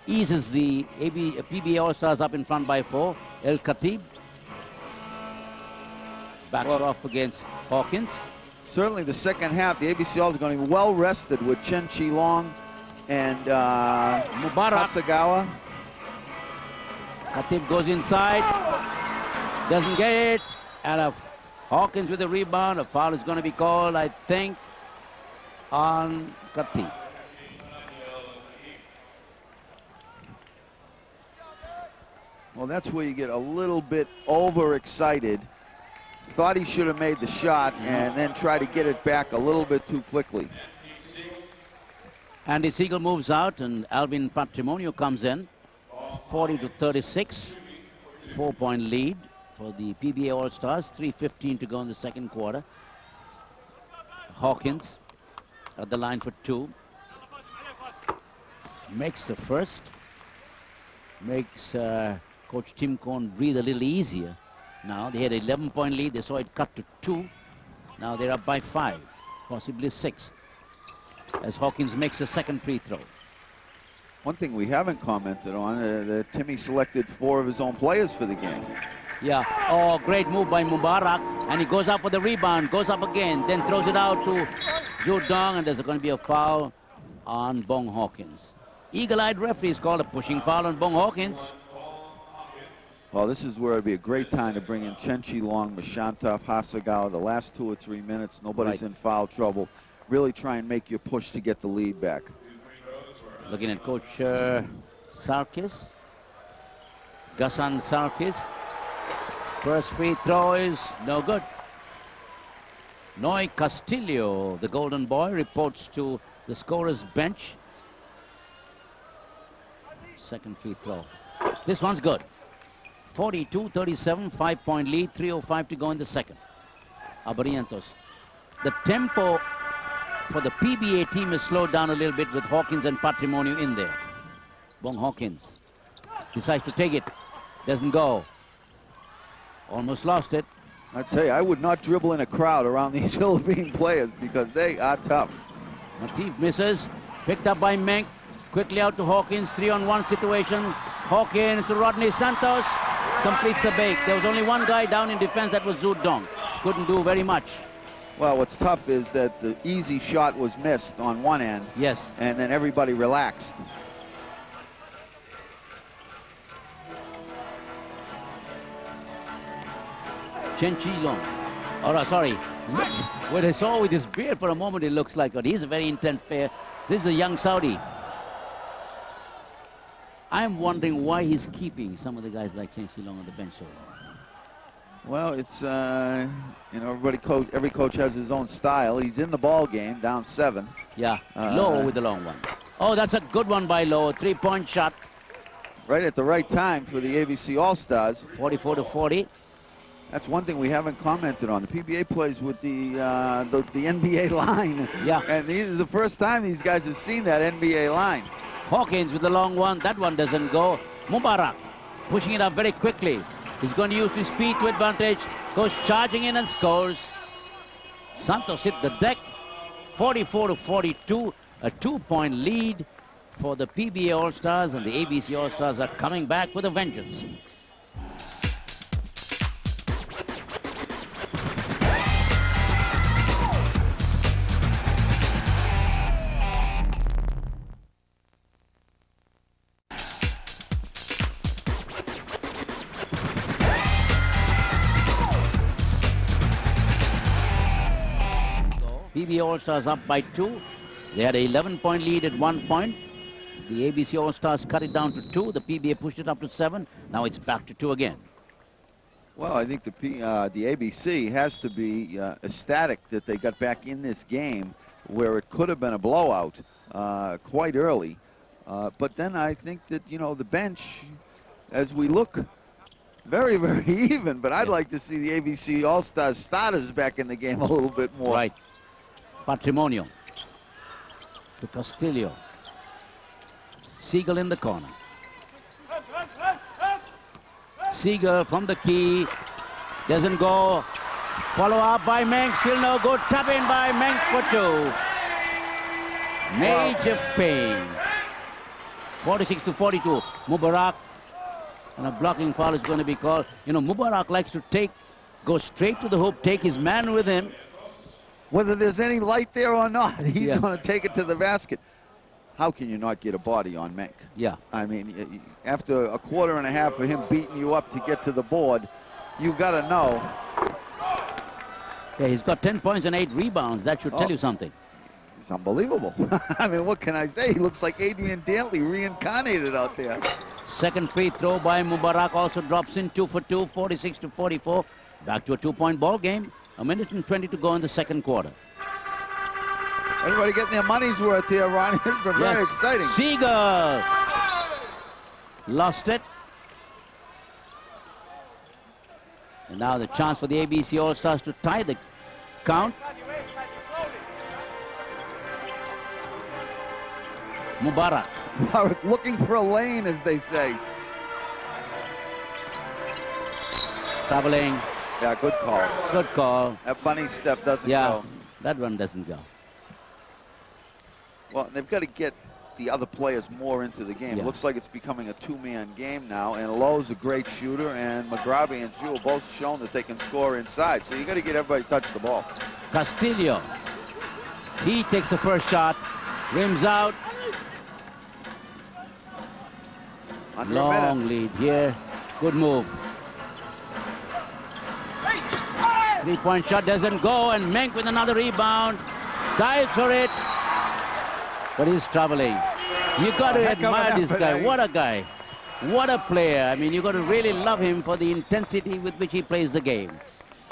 Eases the PBA All-Stars up in front by 4. El-Khatib backs off against Hawkins. Certainly the second half, the ABC All-Stars are going to be well rested with Cheng Chih-lung and Mubarak. Hasegawa. Khatib goes inside, doesn't get it, and Hawkins with a rebound. A foul is going to be called, I think, on Khatib. Well, that's where you get a little bit overexcited. Thought he should have made the shot and then try to get it back a little bit too quickly. Andy Seigle moves out and Alvin Patrimonio comes in. 40 to 36, 4-point lead for the PBA All-Stars. 3:15 to go in the second quarter. Hawkins at the line for 2. Makes the first. Makes Coach Tim Cohn breathe a little easier. Now they had an 11-point lead. They saw it cut to 2. Now they're up by 5, possibly 6, as Hawkins makes a second free throw. One thing we haven't commented on, that Timmy selected 4 of his own players for the game. Yeah, oh, great move by Mubarak, and he goes up for the rebound, goes up again, then throws it out to Zhu Dong, and there's going to be a foul on Bong Hawkins. Eagle-eyed referees called a pushing foul on Bong Hawkins. Well, this is where it'd be a great time to bring in Cheng Chih-lung, Mechantaf, Hasegawa. The last 2 or 3 minutes, nobody's in foul trouble. Really try and make your push to get the lead back. Looking at Coach Sarkis, Ghassan Sarkis. First free throw is no good. Noy Castillo, the golden boy, reports to the scorer's bench. Second free throw. This one's good. 42-37, 5-point lead, 3:05 to go in the second. Abbarientos. The tempo for the PBA team is slowed down a little bit with Hawkins and Patrimonio in there. Bong Hawkins decides to take it. Doesn't go. Almost lost it. I tell you, I would not dribble in a crowd around these Philippine players because they are tough. Natif misses. Picked up by Menk. Quickly out to Hawkins. 3-on-1 situation. Hawkins to Rodney Santos. Completes the bake. There was only one guy down in defense. That was Zhu Dong. Couldn't do very much. Well, what's tough is that the easy shot was missed on one end. Yes. And then everybody relaxed. Cheng Chih-lung. Oh, sorry. When I saw with his beard for a moment, it looks like he's a very intense player. This is a young Saudi. I'm wondering why he's keeping some of the guys like Cheng Chih-lung on the bench so long. Well, it's, you know, every coach has his own style. He's in the ball game, down 7. Yeah, Low with the long one. Oh, that's a good one by Low. 3-point shot. Right at the right time for the ABC All-Stars. 44-40. That's one thing we haven't commented on. The PBA plays with the NBA line. Yeah. And this is the first time these guys have seen that NBA line. Hawkins with the long one. That one doesn't go. Mubarak pushing it up very quickly. He's going to use his speed to advantage. Goes charging in and scores. Santos hit the deck. 44-42. A 2-point lead for the PBA All-Stars, and the ABC All-Stars are coming back with a vengeance. PBA All-Stars up by 2. They had an 11-point lead at 1 point. The ABC All-Stars cut it down to 2. The PBA pushed it up to 7. Now it's back to 2 again. Well, I think the ABC has to be ecstatic that they got back in this game where it could have been a blowout quite early. But then I think that, you know, the bench, as we look very, very even, but I'd like to see the ABC All-Stars starters back in the game a little bit more. Right. Patrimonio to Castillo. Seigle in the corner. Seigle from the key. Doesn't go. Follow up by Menk. Still no good. Tap in by Menk for 2. Major pain. 46-42. Mubarak. And a blocking foul is going to be called. You know, Mubarak likes to go straight to the hoop, take his man with him. Whether there's any light there or not, he's going to take it to the basket. How can you not get a body on Menk? Yeah. I mean, after a quarter and a half of him beating you up to get to the board, you got to know. Yeah, he's got 10 points and 8 rebounds. That should tell you something. It's unbelievable. I mean, what can I say? He looks like Adrian Dantley reincarnated out there. Second free throw by Mubarak also drops in. 2 for 2, 46-44. Back to a 2-point ball game. A minute and 20 to go in the second quarter. Everybody getting their money's worth here, Ronnie. It's been very exciting. Seigle lost it. And now the chance for the ABC All-Stars to tie the count. Mubarak. Looking for a lane, as they say. Traveling. Yeah, good call. Good call. That bunny step doesn't go. That one doesn't go. Well, they've got to get the other players more into the game. Yeah. It looks like it's becoming a 2-man game now, and Lowe's a great shooter, and McGraby and Chua both shown that they can score inside. So you got to get everybody touch the ball. Castillo. He takes the first shot. Rims out. Long lead here. Good move. 3-point shot doesn't go, and Menk with another rebound. Dives for it. But he's traveling. You got to admire this guy. What a guy. What a player. I mean, you got to really love him for the intensity with which he plays the game.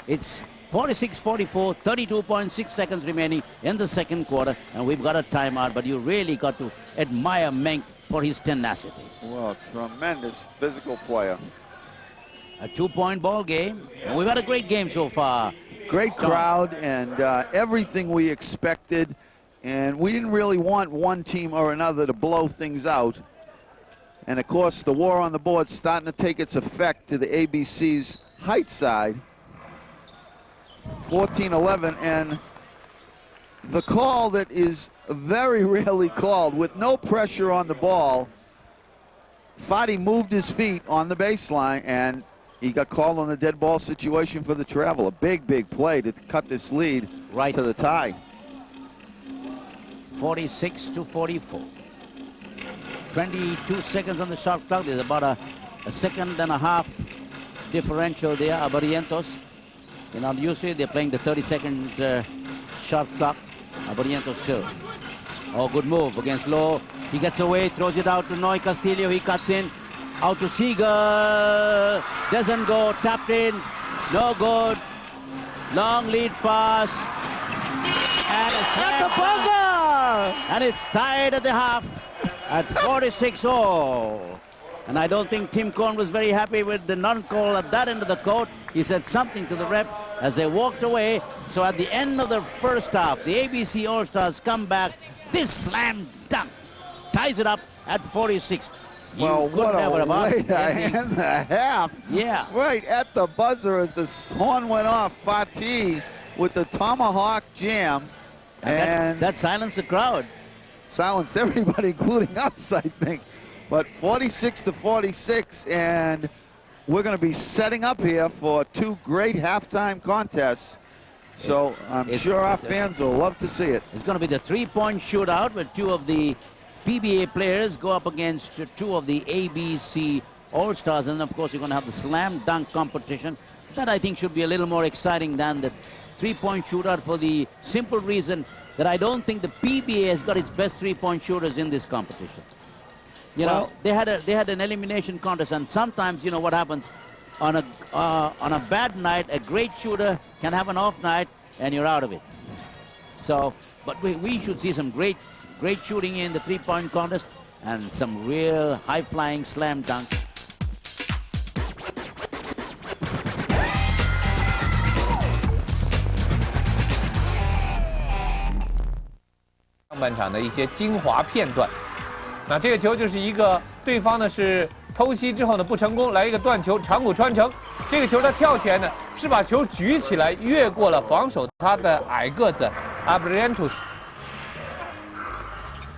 It's 46-44, 32.6 seconds remaining in the second quarter, and we've got a timeout, but you really got to admire Menk for his tenacity. Well, tremendous physical player. A 2-point ball game, and we've had a great game so far. Great crowd, and everything we expected. And we didn't really want one team or another to blow things out. And of course, the war on the board's starting to take its effect to the ABC's height side. 14-11, and the call that is very rarely called, with no pressure on the ball, Fadi moved his feet on the baseline, and he got called on the dead ball situation for the travel. A big, big play to cut this lead to the tie. 46-44. 22 seconds on the shot clock. There's about a second and a half differential there. Abbarientos. You know, usually they're playing the 30-second shot clock. Abbarientos still. Oh, good move against Lowe. He gets away, throws it out to Noy Castillo. He cuts in. Out to Seigle. Doesn't go. Tapped in. No good. Long lead pass. And it's at the buzzer! And it's tied at the half at 46-all. And I don't think Tim Cohn was very happy with the non-call at that end of the court. He said something to the ref as they walked away. So at the end of the first half, the ABC All-Stars come back. This slam dunk ties it up at 46. Well, what a way to end the half. Yeah. Right at the buzzer as the horn went off. Fatih with the tomahawk jam. And that silenced the crowd. Silenced everybody, including us, I think. But 46-46, and we're going to be setting up here for 2 great halftime contests. So I'm sure our fans will love to see it. It's going to be the 3-point shootout where 2 of the PBA players go up against 2 of the ABC All-Stars. And, of course, you're going to have the slam dunk competition. That, I think, should be a little more exciting than the three-point shootout for the simple reason that I don't think the PBA has got its best three-point shooters in this competition. You know, they had an elimination contest, and sometimes, you know, what happens on a bad night, a great shooter can have an off night, and you're out of it. So, but we should see some great shooting in the three-point contest and some real high-flying slam dunk. 上半场的一些精华片段。那这个球就是一个对方呢是偷袭之后呢不成功，来一个断球长谷川成。这个球他跳起来呢是把球举起来，越过了防守他的矮个子 Abbarientos，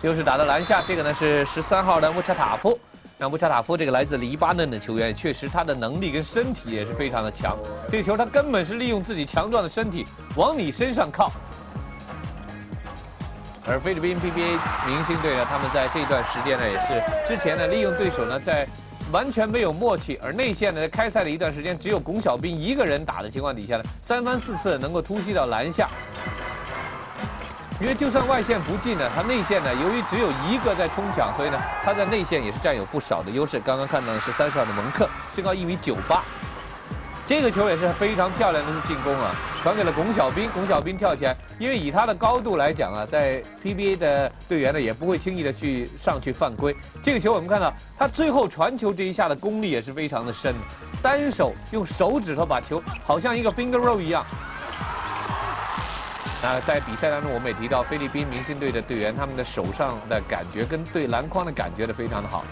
又是打到篮下。这个呢是13号的穆查塔夫。那穆查塔夫这个来自黎巴嫩的球员，确实他的能力跟身体也是非常的强。这个球他根本是利用自己强壮的身体往你身上靠。 而菲律宾 PBA 明星队呢，他们在这段时间呢，也是之前呢利用对手呢在完全没有默契，而内线呢在开赛的一段时间只有龚小彬一个人打的情况底下呢，3番4次能够突袭到篮下。因为就算外线不进呢，他内线呢由于只有一个在冲抢，所以呢他在内线也是占有不少的优势。刚刚看到的是30号的蒙克，身高1.98米。 这个球也是非常漂亮的进攻啊，传给了龚小彬。龚小彬跳起来，因为以他的高度来讲啊，在 PBA 的队员呢也不会轻易的上去犯规。这个球我们看到他最后传球这一下的功力也是非常的深，单手用手指头把球好像一个 finger roll 一样。那在比赛当中，我们也提到菲律宾明星队的队员，他们的手上的感觉跟对篮筐的感觉都非常的好。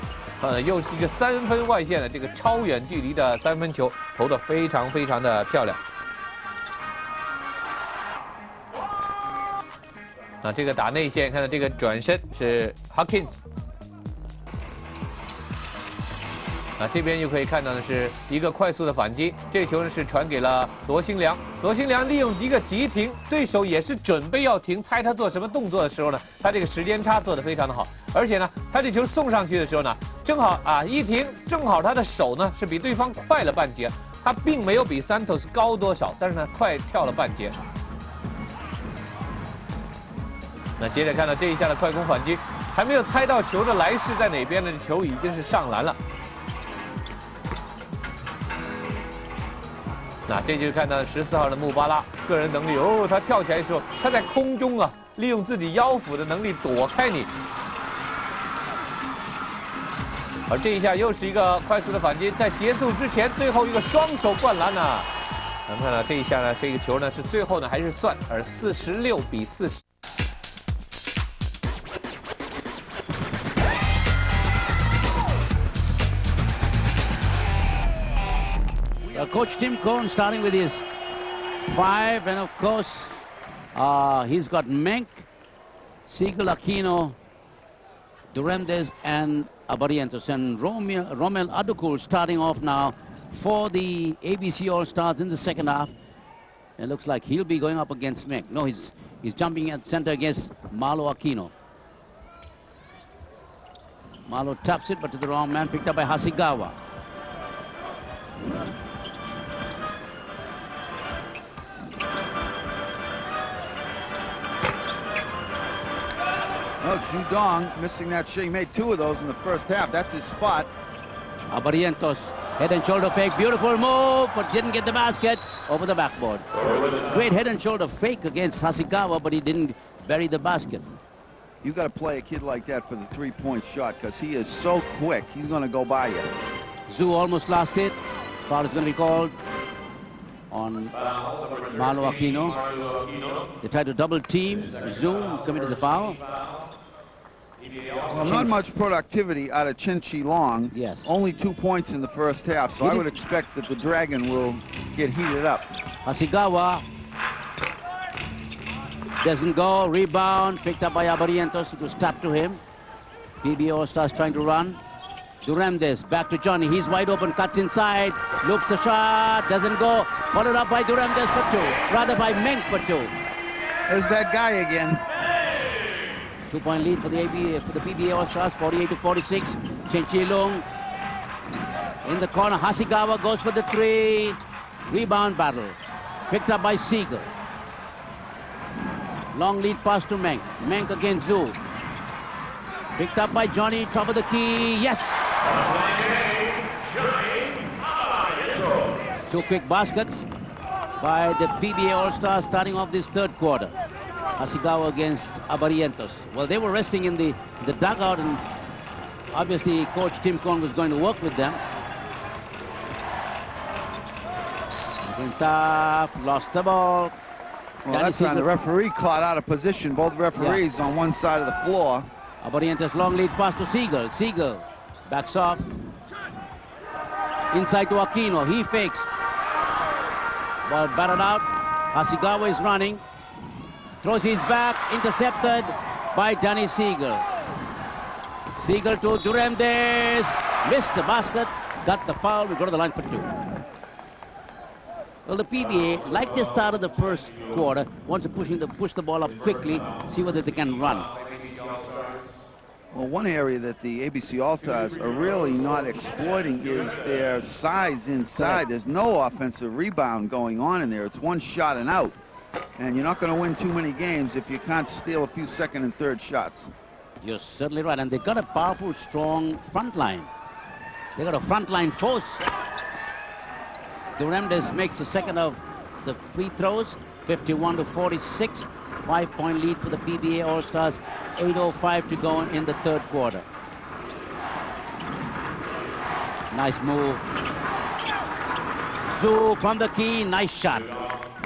又是一个3分外线的这个超远距离的3分球，投得非常的漂亮。那这个打内线，看到这个转身是 Hawkins。啊，这边又可以看到的是一个快速的反击，这个球呢是传给了罗兴良。罗兴良利用一个急停，对手也是准备要停，猜他做什么动作的时候呢，他这个时间差做得非常的好，而且呢，他这球送上去的时候呢。 正好啊，一停，正好他的手呢是比对方快了半截，他并没有比 Santos 高多少，但是呢快跳了半截。那接着看到这一下的快攻反击，还没有猜到球的来势在哪边呢，球已经是上篮了。那这就是看到14号的穆巴拉个人能力哦，他跳起来的时候，他在空中啊，利用自己腰腹的能力躲开你。 而这一下又是一个快速的反击，在结束之前最后一个双手灌篮呐！咱们看到这一下呢，这个球呢是最后呢还是算，而46比40。Coach Tim Cohn starting with his 5, and of course he's got Menk, Seigle, Aquino, Duremdes, and Abbarientos, and Romel Adukul starting off now for the ABC All-Stars in the second half. It looks like he'll be going up against Menk. No, he's jumping at center against Marlou Aquino. Marlou taps it, but to the wrong man, picked up by Hasegawa. Oh, Zhu Dong missing that shot. He made 2 of those in the first half. That's his spot. Abbarientos, head and shoulder fake. Beautiful move, but didn't get the basket over the backboard. Great head and shoulder fake against Hasegawa, but he didn't bury the basket. You got to play a kid like that for the 3-point shot because he is so quick. He's going to go by you. Zhu almost lost it. Foul is going to be called on Marlou Aquino. They tried to double team. Zhu committed the foul. Well, not much productivity out of Cheng Chih-lung. Yes. Only 2 points in the first half, so I would expect that the Dragon will get heated up. Hasegawa doesn't go. Rebound picked up by Abbarientos. It was tapped to him. PBA All-Stars trying to run. Duremdes back to Johnny. He's wide open. Cuts inside. Loops the shot. Doesn't go. Followed up by Duremdes for 2. Rather by Menk for 2. There's that guy again. 2-point lead for the PBA All-Stars, 48-46. Cheng Chih-lung in the corner. Hasegawa goes for the 3. Rebound battle. Picked up by Seigle. Long lead pass to Menk. Menk against Zhu. Picked up by Johnny, top of the key. Yes! 2 quick baskets by the PBA All-Stars starting off this third quarter. Hasegawa against Abbarientos. Well, they were resting in the dugout, and obviously Coach Tim Cohn was going to work with them. Mechantaf lost the ball. Well, that's time the referee caught out of position. Both referees on one side of the floor. Abbarientos long lead pass to Seigle. Seigle backs off. Inside to Aquino. He fakes. Ball batted out. Hasegawa is running. Throws his back. Intercepted by Danny Seigle. Seigle to Duremdes. Missed the basket. Got the foul. We go to the line for 2. Well, the PBA, like they started the first quarter, wants to push the ball up quickly, see whether they can run. Well, one area that the ABC All-Stars are really not exploiting is their size inside. Correct. There's no offensive rebound going on in there. It's one shot and out. And you're not going to win too many games if you can't steal a few second and third shots. You're certainly right. And they got a powerful, strong front line. They got a front line force. Duremdes makes the second of the free throws, 51-46. 5-point lead for the PBA All-Stars. 8:05 to go in the third quarter. Nice move. Zhu from the key, nice shot.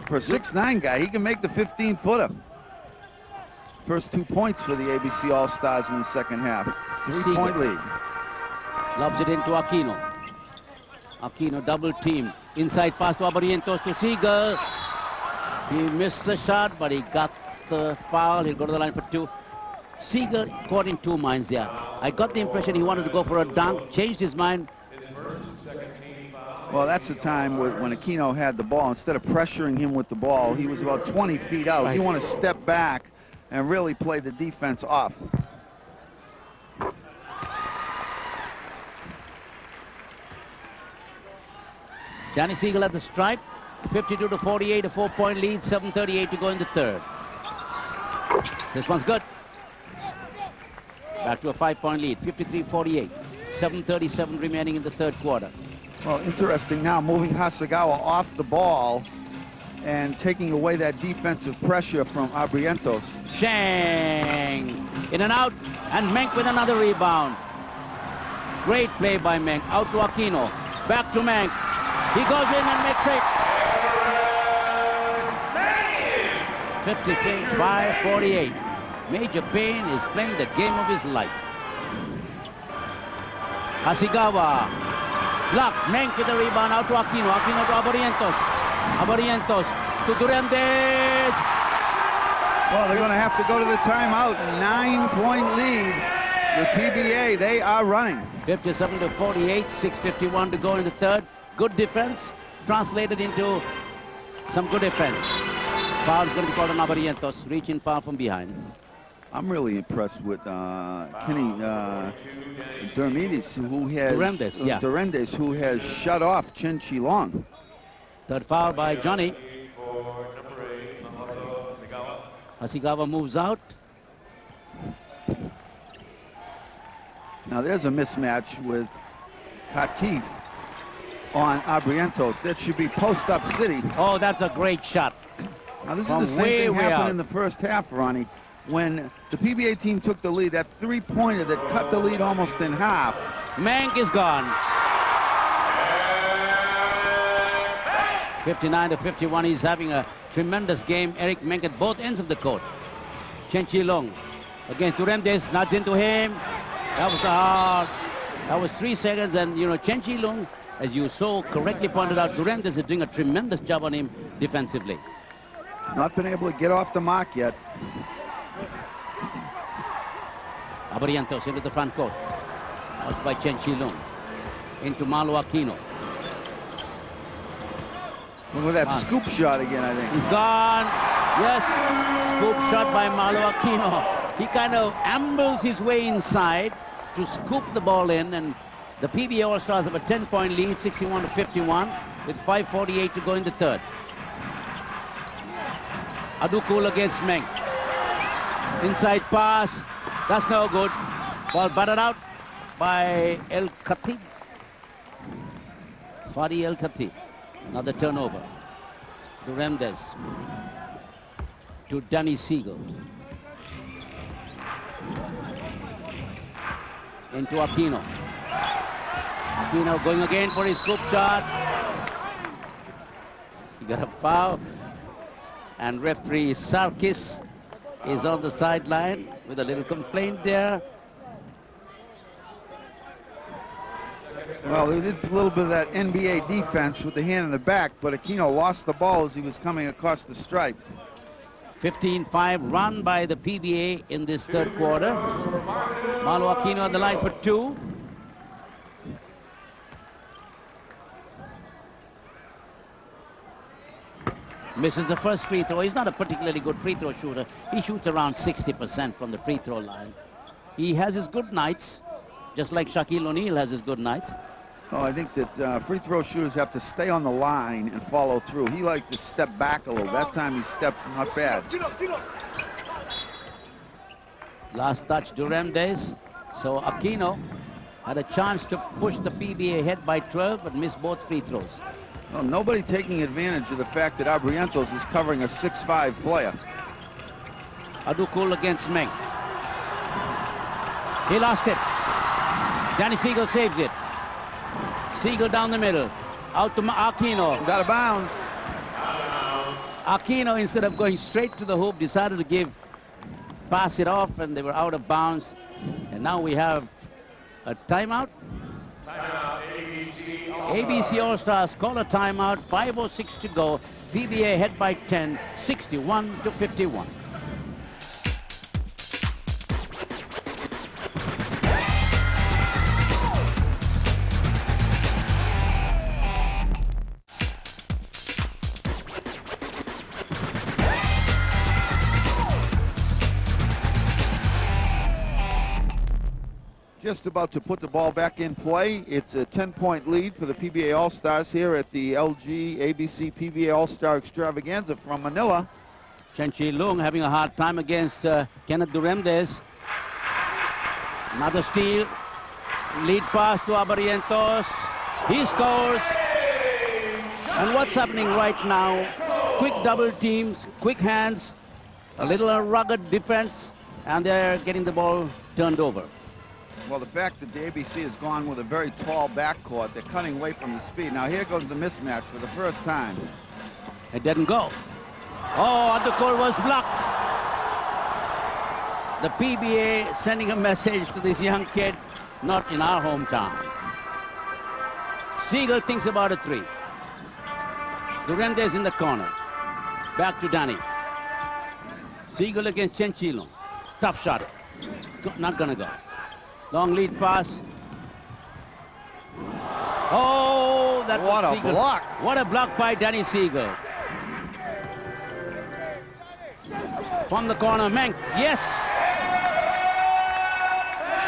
For a 6'9" guy, he can make the 15-footer. First 2 points for the ABC All-Stars in the second half. 3-point lead. Lobs it into Aquino. Aquino double team. Inside pass to Abbarientos to Seigle. He missed the shot, but he got the foul. He'll go to the line for 2. Seigle caught in 2 minds there. I got the impression he wanted to go for a dunk, changed his mind. Well, that's the time when Aquino had the ball. Instead of pressuring him with the ball, he was about 20 feet out. Right. You want to step back and really play the defense off. Danny Seigle at the stripe. 52-48, a 4-point lead. 7:38 to go in the third. This one's good. Back to a 5-point lead. 53-48. 7:37 remaining in the third quarter. Well, interesting now, moving Hasegawa off the ball and taking away that defensive pressure from Abbarientos. Cheng in and out, and Menk with another rebound. Great play by Menk. Out to Aquino. Back to Menk. He goes in and makes it. 55-48. Major Payne is playing the game of his life. Hasegawa. Block. Menk with the rebound. Out to Aquino. Aquino to Abbarientos. Abbarientos to Duremdes. Well, they're going to have to go to the timeout. 9-point lead. The PBA, they are running. 57-48. 6:51 to go in the third. Good defense translated into some good defense. Foul's going to be called on Abbarientos. Reaching foul from behind. I'm really impressed with Kenneth Duremdes, who has shut off Cheng Chih-lung. Third foul by Johnny. Hasegawa moves out. Now there's a mismatch with Khatib on Abbarientos. That should be post-up city. Oh, that's a great shot. Now this is the same thing happened in the first half, Ronnie. When the PBA team took the lead, that 3-pointer that cut the lead almost in half. Menk is gone. 59-51. He's having a tremendous game. Eric Menk at both ends of the court. Cheng Chih-lung against Duremdes, nods into him. That was hard. That was 3 seconds, and you know, Cheng Chih-lung, as you so correctly pointed out, Duremdes is doing a tremendous job on him defensively. Not been able to get off the mark yet. Abbarientos into the front court. Out by Cheng Chih-lung. Into Marlou Aquino. With that scoop shot again, I think. He's gone. Yes, scoop shot by Marlou Aquino. He kind of ambles his way inside to scoop the ball in, and the PBA All-Stars have a 10-point lead, 61-51, with 5:48 to go in the third. Adukul against Menk. Inside pass. That's no good. Ball batted out by El-Khatib. Fadi El-Khatib. Another turnover. Duremdes to Danny Seigle. Into Aquino. Aquino going again for his scoop shot. He got a foul. And referee Sarkis is on the sideline with a little complaint there. Well, they did a little bit of that NBA defense with the hand in the back, but Aquino lost the ball as he was coming across the stripe. 15-5 run by the PBA in this third quarter. Marlou Aquino on the line for 2. Misses the first free throw. He's not a particularly good free throw shooter. He shoots around 60% from the free throw line. He has his good nights, just like Shaquille O'Neal has his good nights. Oh, I think that free throw shooters have to stay on the line and follow through. He likes to step back a little. That time he stepped not bad. Last touch, Duremdes. So Aquino had a chance to push the PBA ahead by 12, but missed both free throws. Well, nobody taking advantage of the fact that Abbarientos is covering a 6'5" player. Adukul against Menk. He lost it. Danny Seigle saves it. Seigle down the middle. Out to Aquino. Got a bounce. Aquino, instead of going straight to the hoop, decided to pass it off, and they were out of bounds. And now we have a timeout. ABC All-Stars call a timeout. 5:06 to go. PBA ahead by 10, 61-51. Just about to put the ball back in play. It's a 10-point lead for the PBA All-Stars here at the LG ABC PBA All-Star Extravaganza from Manila. Cheng Chih-lung having a hard time against Kenneth Duremdes. Another steal. Lead pass to Abbarientos. He scores. And what's happening right now? Quick double teams, quick hands, a little rugged defense, and they're getting the ball turned over. Well, the fact that the ABC has gone with a very tall backcourt, they're cutting away from the speed. Now here goes the mismatch for the first time. It didn't go. Oh, the call was blocked. The PBA sending a message to this young kid, not in our hometown. Seigle thinks about a 3. Duremdes in the corner. Back to Danny. Seigle against Cheng Chih-lung. Tough shot. Not gonna go. Long lead pass. Oh, that what was a Seigle. block. What a block by Danny Seigle. From the corner, Menk. Yes!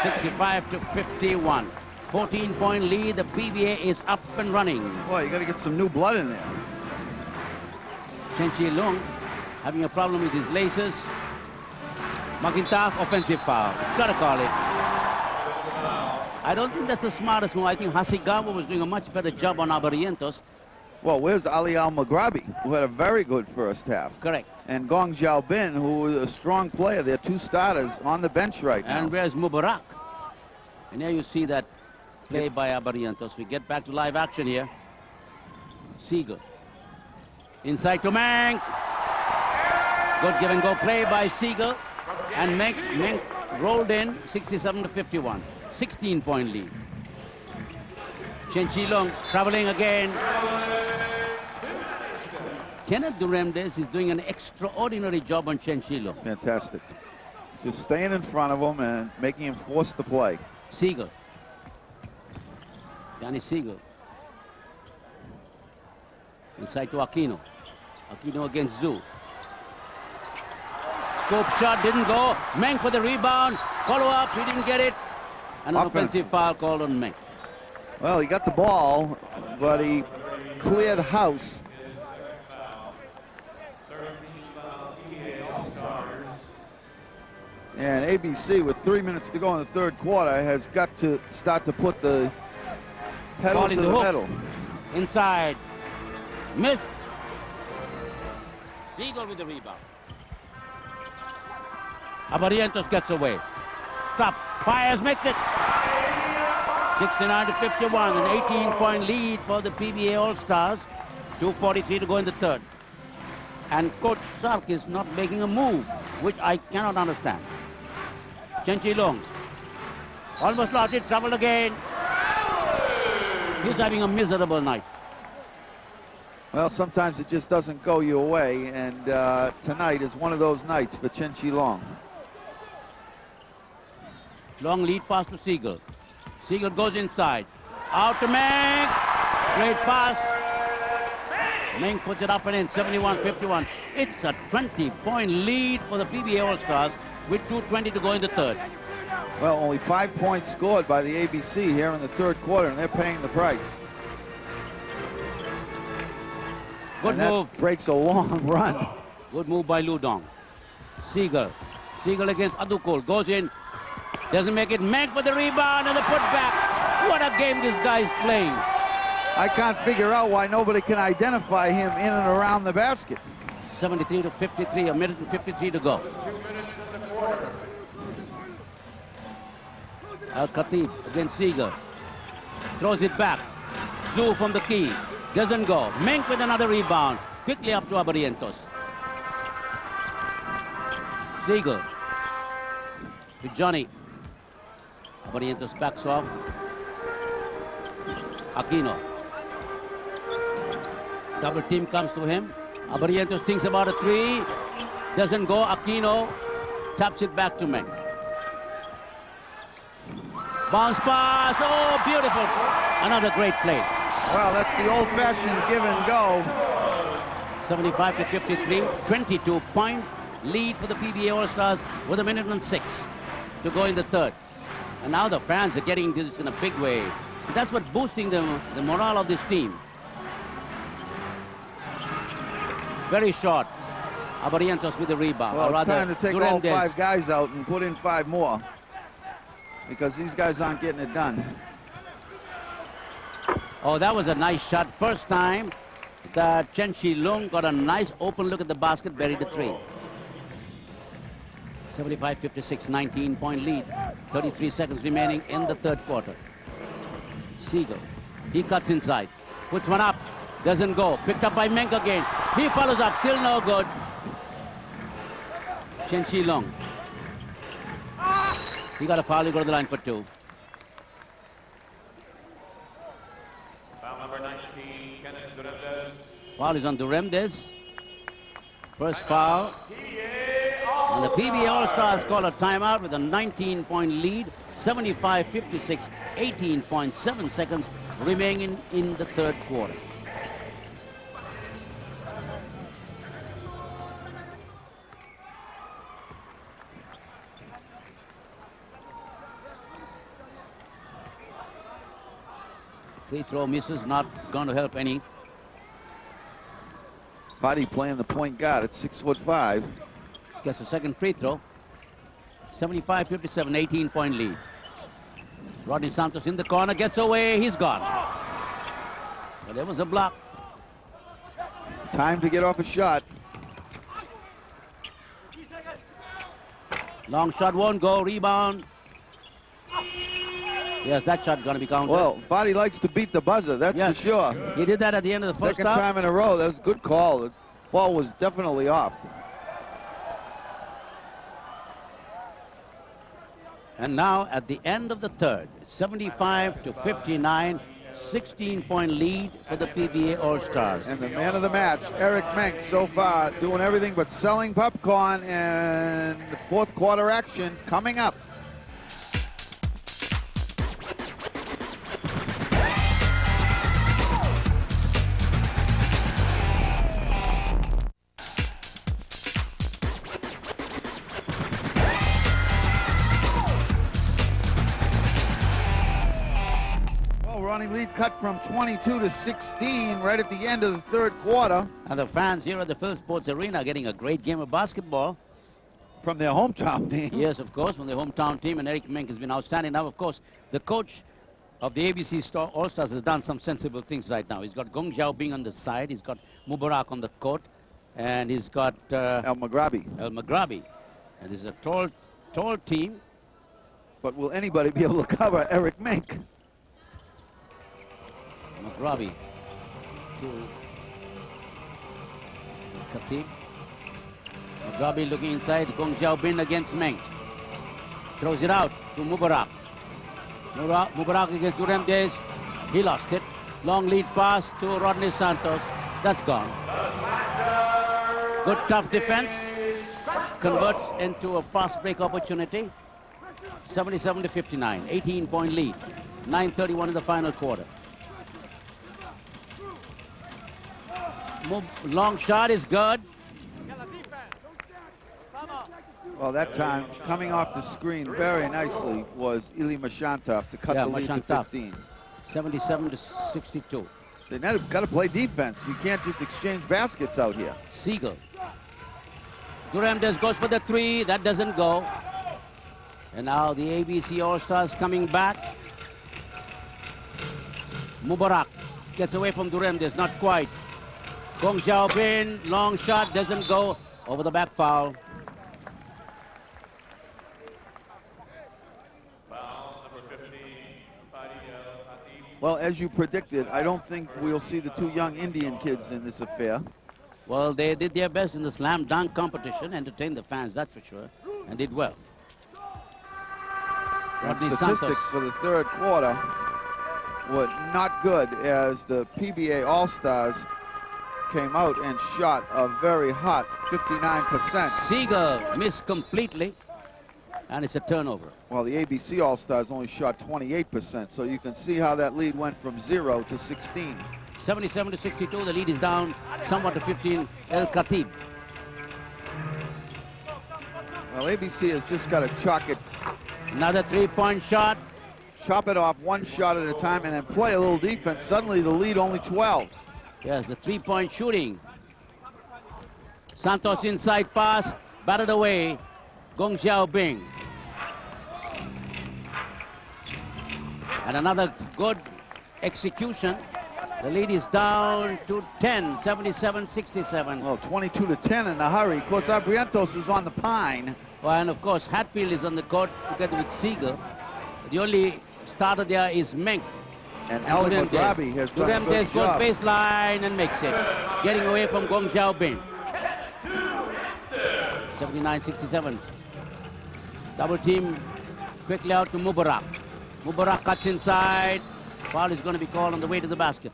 65-51. 14-point lead. The PBA is up and running. Boy, you got to get some new blood in there. Cheng Chih-lung having a problem with his laces. Mechantaf, offensive foul. Gotta call it. I don't think that's the smartest move. I think Hasegawa was doing a much better job on Abbarientos. Well, where's Ali Al-Maghrabi, who had a very good first half? Correct. And Gong Xiao Bin, who is a strong player. They're 2 starters on the bench right now. And where's Mubarak? And here you see that play by Abbarientos. We get back to live action here. Seigle. Inside to Menk. Good give and go play by Seigle. And Menk rolled in 67-51. 16-point lead. Cheng Chih-lung traveling again. Kenneth Duremdes is doing an extraordinary job on Cheng Chih-lung. Fantastic. Just staying in front of him and making him force the play. Seigle. Danny Seigle. Inside to Aquino. Aquino against Zhu. Scope shot didn't go. Menk for the rebound. Follow up. He didn't get it. And an offensive foul called on Menk. Well, he got the ball, but he cleared house. And ABC, with 3 minutes to go in the third quarter, has got to start to put the pedal to the metal. Inside. Miss. Seigle with the rebound. Abbarientos gets away. Stops. Fires. Makes it. 69 to 51. An 18-point lead for the PBA All-Stars. 2:43 to go in the third. And Coach Sark is not making a move, which I cannot understand. Cheng Chih-lung. Almost lost it. Trouble again. He's having a miserable night. Well, sometimes it just doesn't go your way, and tonight is one of those nights for Cheng Chih-lung. Long lead pass to Seigle. Seigle goes inside. Out to Menk. Great pass. Menk puts it up and in, 71-51. It's a 20-point lead for the PBA All-Stars with 2:20 to go in the third. Well, only 5 points scored by the ABC here in the third quarter, and they're paying the price. Good move. Breaks a long run. Good move by Ludong. Seigle. Seigle against Adukul. Goes in. Doesn't make it. Menk for the rebound and the putback. What a game this guy is playing. I can't figure out why nobody can identify him in and around the basket. 73 to 53, a minute and 53 to go. El-Khatib against Seigle. Throws it back. Zhu from the key. Doesn't go. Menk with another rebound. Quickly up to Abbarientos. Seigle. To Johnny. Abbarientos backs off. Aquino. Double team comes to him. Abbarientos thinks about a three. Doesn't go. Aquino taps it back to Menk. Bounce pass. Oh, beautiful. Another great play. Well, that's the old-fashioned give and go. 75 to 53. 22-point lead for the PBA All-Stars with a minute and 6 to go in the third. And now the fans are getting this in a big way. That's what's boosting the morale of this team. Very short. Abbarientos with the rebound. Well, it's time to take all Duremdes. 5 guys out and put in 5 more, because these guys aren't getting it done. Oh, that was a nice shot. First time that Cheng Chih-lung got a nice open look at the basket, buried the three. 75-56, 19-point lead. 33 seconds remaining in the third quarter. Seigle. He cuts inside. Puts one up. Doesn't go. Picked up by Menk again. He follows up. Still no good. Cheng Chih-lung. He got a foul. He got to the line for 2. Foul number 19, Kenneth Duremdes. Foul is on Duremdes. First foul. And the PBA All-Stars call a timeout with a 19-point lead. 75-56, 18.7 seconds remaining in the third quarter. Free throw misses, not going to help any. Fadi playing the point guard at 6'5". Gets a second free throw. 75-57, 18-point lead. Rodney Santos in the corner, gets away, he's gone. But there was a block. Time to get off a shot. Long shot won't go, rebound. Yes, that shot going to be counted. Well, Fadi likes to beat the buzzer, that's for sure. He did that at the end of the first half. Second time in a row, that was a good call. The ball was definitely off. And now at the end of the third, 75-59, 16-point lead for the PBA All-Stars. And the man of the match, Eric Menk, so far doing everything but selling popcorn, and the fourth quarter action coming up. Running lead cut from 22 to 16 right at the end of the third quarter. And the fans here at the Phil Sports Arena are getting a great game of basketball. From their hometown team. Yes, of course, from the hometown team, and Eric Menk has been outstanding. Now, of course, the coach of the ABC All-Stars has done some sensible things right now. He's got Gong Xiao being on the side, he's got Mubarak on the court, and he's got El-Maghrabi. El-Maghrabi. And this is a tall team. But will anybody be able to cover Eric Menk? Maghrabi to Khatib. Maghrabi looking inside. Gong Xiao bin against Menk. Throws it out to Mubarak. Mubarak against Duremdes. He lost it. Long lead pass to Rodney Santos. That's gone. Good tough defense. Converts into a fast break opportunity. 77 to 59. 18-point lead. 9:31 in the final quarter. Long shot is good. Well, that time, coming off the screen very nicely was Elie Mechantaf to cut the lead to 15. 77 to 62. They've got to play defense. You can't just exchange baskets out here. Seigle. Duremdes goes for the three. That doesn't go. And now the ABC All-Stars coming back. Mubarak gets away from Duremdes. Not quite. Gong Xiao bin, long shot, doesn't go. Over the back foul. Well, as you predicted, I don't think we'll see the two young Indian kids in this affair. Well, they did their best in the slam dunk competition, entertained the fans, that's for sure, and did well. And statistics for the third quarter were not good, as the PBA All-Stars came out and shot a very hot 59%. Seigle missed completely, and it's a turnover. Well, the ABC All-Stars only shot 28%, so you can see how that lead went from 0 to 16. 77 to 62, the lead is down somewhat to 15, El-Khatib. Well, ABC has just got to chalk it. Another three-point shot. Chop it off one shot at a time and then play a little defense. Suddenly the lead only 12. Yes, the three-point shooting. Santos inside pass, batted away. Gong Xiao bin. And another good execution. The lead is down to 10, 77-67. Well, 22 to 10 in a hurry. Of course, Abbarientos is on the pine. Well, and of course, Hatfield is on the court together with Seigle. The only starter there is Menk. And Elie Mechantaf has done a good job. Goes baseline and makes it. Getting away from Gong Xiao bin. 79-67. Double team quickly out to Mubarak. Mubarak cuts inside. Foul is going to be called on the way to the basket.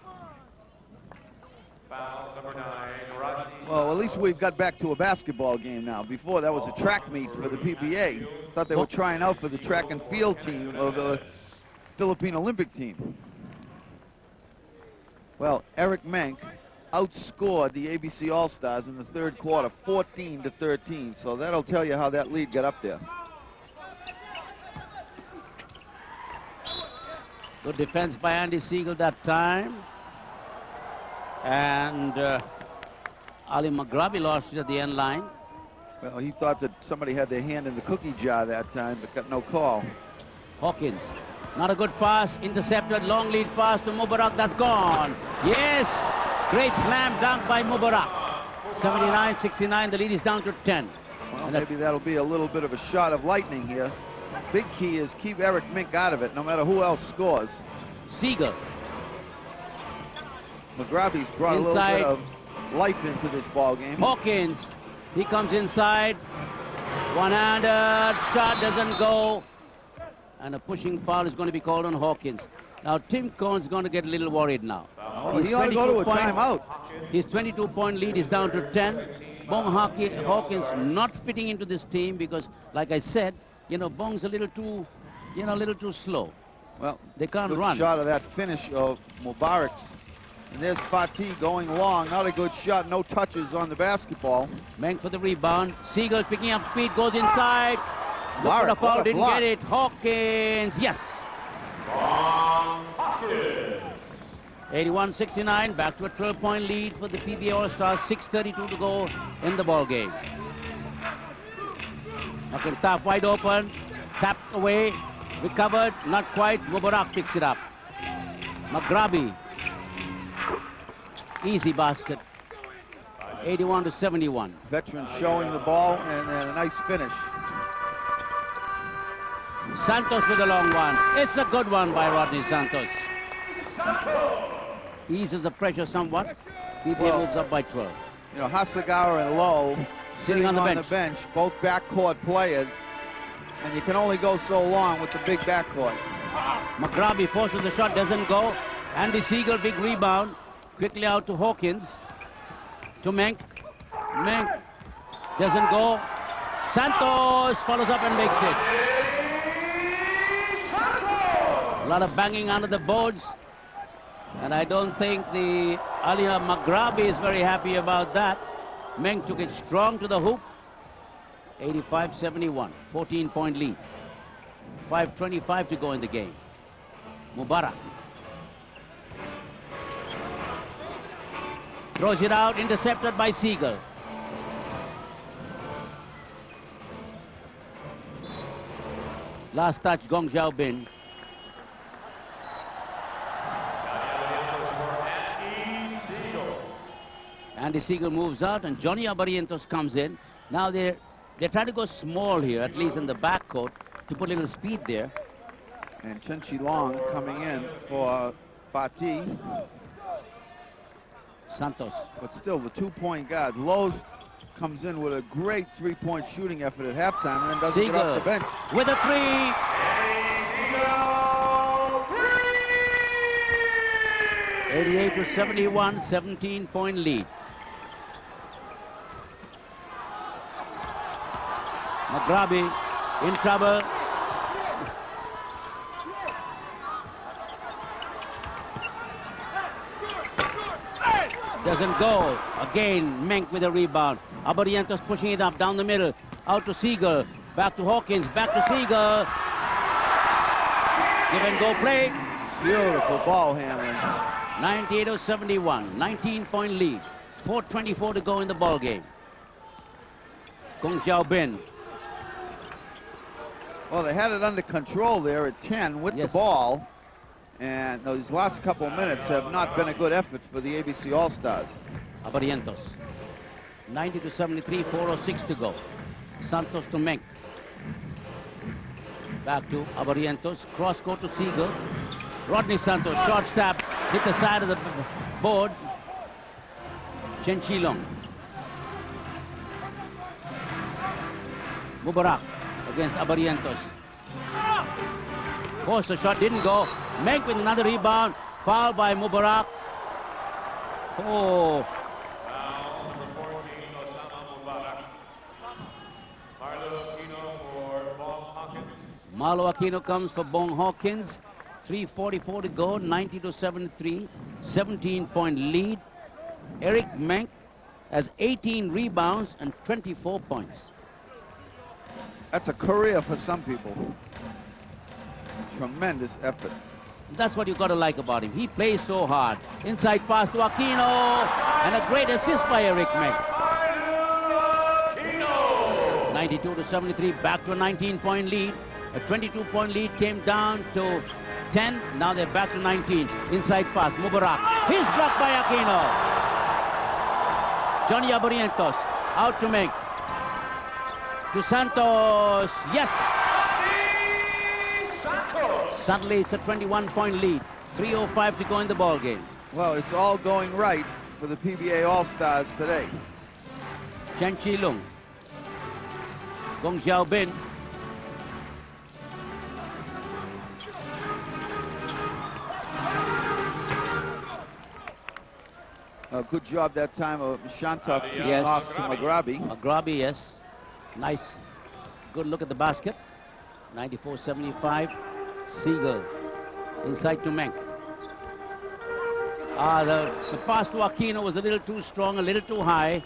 Foul number 9, Well, at least we've got back to a basketball game now. Before, that was a track meet for the PBA. Thought they were trying out for the track and field team of the Philippine Olympic team. Well, Eric Menk outscored the ABC All-Stars in the third quarter, 14 to 13. So that'll tell you how that lead got up there. Good defense by Andy Seigle that time. And Elie Mechantaf lost it at the end line. Well, he thought that somebody had their hand in the cookie jar that time, but got no call. Hawkins, not a good pass, intercepted, long lead pass to Mubarak, that's gone. Yes, great slam dunk by Mubarak. 79-69, the lead is down to 10. Well, maybe that'll be a little bit of a shot of lightning here. Big key is keep Eric Menk out of it, no matter who else scores. Seigle. Maghrabi's brought Inside. a little bit of life into this ball game. Hawkins, he comes inside. One-handed shot doesn't go. And a pushing foul is going to be called on Hawkins. Now Tim Cohn's going to get a little worried now. Oh, he ought to go to a timeout. His 22-point lead is down to 10. Bong Hawkins not fitting into this team because, like I said, you know, Bong's a little too, a little too slow. Well, they can't good run. Shot of that finish of Mubarak's. And there's Fatih going long. Not a good shot. No touches on the basketball. Menk for the rebound. Seigle picking up speed, goes inside. Look for the foul, didn't get it. Hawkins, yes. 81-69, back to a 12-point lead for the PBA All-Stars. 6:32 to go in the ball game. Mechantaf wide open, tapped away, recovered, not quite. Mubarak picks it up. Maghrabi, easy basket. 81-71. Veteran showing the ball and a nice finish. Santos with a long one. It's a good one by Rodney Santos. Eases the pressure somewhat. PBA moves up by 12. You know, Hasegawa and Lowe sitting on the bench, both backcourt players, and you can only go so long with the big backcourt. Maghrabi forces the shot, doesn't go. Andy Seigle, big rebound. Quickly out to Hawkins. To Menk. Menk doesn't go. Santos follows up and makes it. A lot of banging under the boards. And I don't think the Alia Maghrabi is very happy about that. Menk took it strong to the hoop. 85-71, 14-point lead. 5:25 to go in the game. Mubarak throws it out, intercepted by Seigle. Last touch, Gong Xiao Bin. Andy Seigle moves out, and Johnny Abbarientos comes in. Now they're trying to go small here, at least in the backcourt, to put a little speed there. And Cheng Chih-lung coming in for Fatih. Santos. But still, the two-point guard. Lowe comes in with a great three-point shooting effort at halftime and then doesn't get off the bench. With a three. 88-71, 17-point lead. Maghrabi in trouble. Doesn't go. Again, Menk with a rebound. Abbarientos pushing it up down the middle. Out to Seigle. Back to Hawkins. Back to Seigle. Give and go play. Beautiful ball handling. 98-71. 19-point lead. 4:24 to go in the ball game. Gong Xiao Bin. Well, they had it under control there at 10 with the ball. And those last couple minutes have not been a good effort for the ABC All-Stars. Abbarientos. 90-73, 4:06 to go. Santos to Menk. Back to Abbarientos. Cross court to Seigle. Rodney Santos, short stab, hit the side of the board. Cheng Chih-lung. Mubarak against Abbarientos. Forced the shot, didn't go. Menk with another rebound. Foul by Mubarak. Oh. Foul number 14, Osama Mubarak. Marlou Aquino for Bong Hawkins. Marlou Aquino comes for Bong Hawkins. 3:44 to go, 90-73, 17-point lead. Eric Menk has 18 rebounds and 24 points. That's a career for some people. Tremendous effort. That's what you got to like about him. He plays so hard. Inside pass to Aquino, and a great assist by Eric Menk. 92-73, back to a 19-point lead. A 22-point lead came down to 10. Now they're back to 19. Inside pass, Mubarak. He's blocked by Aquino. Johnny Abbarientos out to Menk. To Santos. Yes. Suddenly it's a 21-point lead. 3:05 to go in the ball game. Well, it's all going right for the PBA All-Stars today. Cheng Chih-lung. Gong Xiao Bin. Good job that time of Mechantaf kicking Yes. off to Maghrabi. Maghrabi, yes. Nice. Good look at the basket. 94-75. Seigle inside to Menk. The pass to Aquino was a little too strong, a little too high,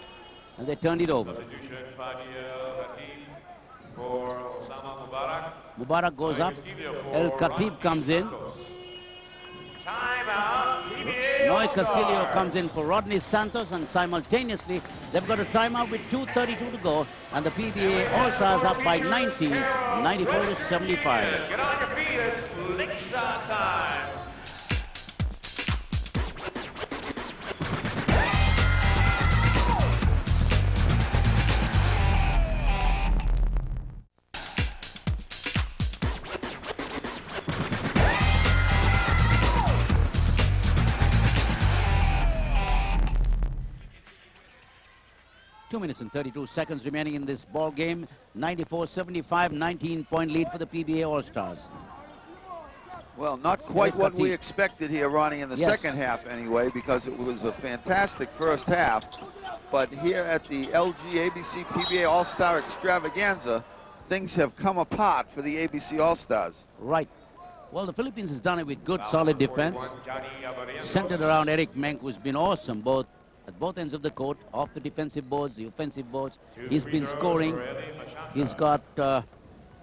and they turned it over. Substitution, Fadi El-Khatib for Osama Mubarak. Mubarak goes up. El-Khatib comes in. Timeout. Noy Castillo comes in for Rodney Santos, and simultaneously they've got a timeout with 2:32 to go, and the PBA All-Stars up by 90, 94 to 75. Get on your feet, it's lick shot time. Two minutes and 32 seconds remaining in this ball game. 94-75, 19-point lead for the PBA All-Stars. Well, not quite what we El-Khatib. expected here, Ronnie, in the second half anyway, because it was a fantastic first half. But here at the LG ABC PBA All-Star Extravaganza, things have come apart for the ABC All-Stars. Right. Well, the Philippines has done it with good, solid defense, centered around Eric Menk, who's been awesome at both ends of the court, off the defensive boards, the offensive boards. He's been scoring. He's got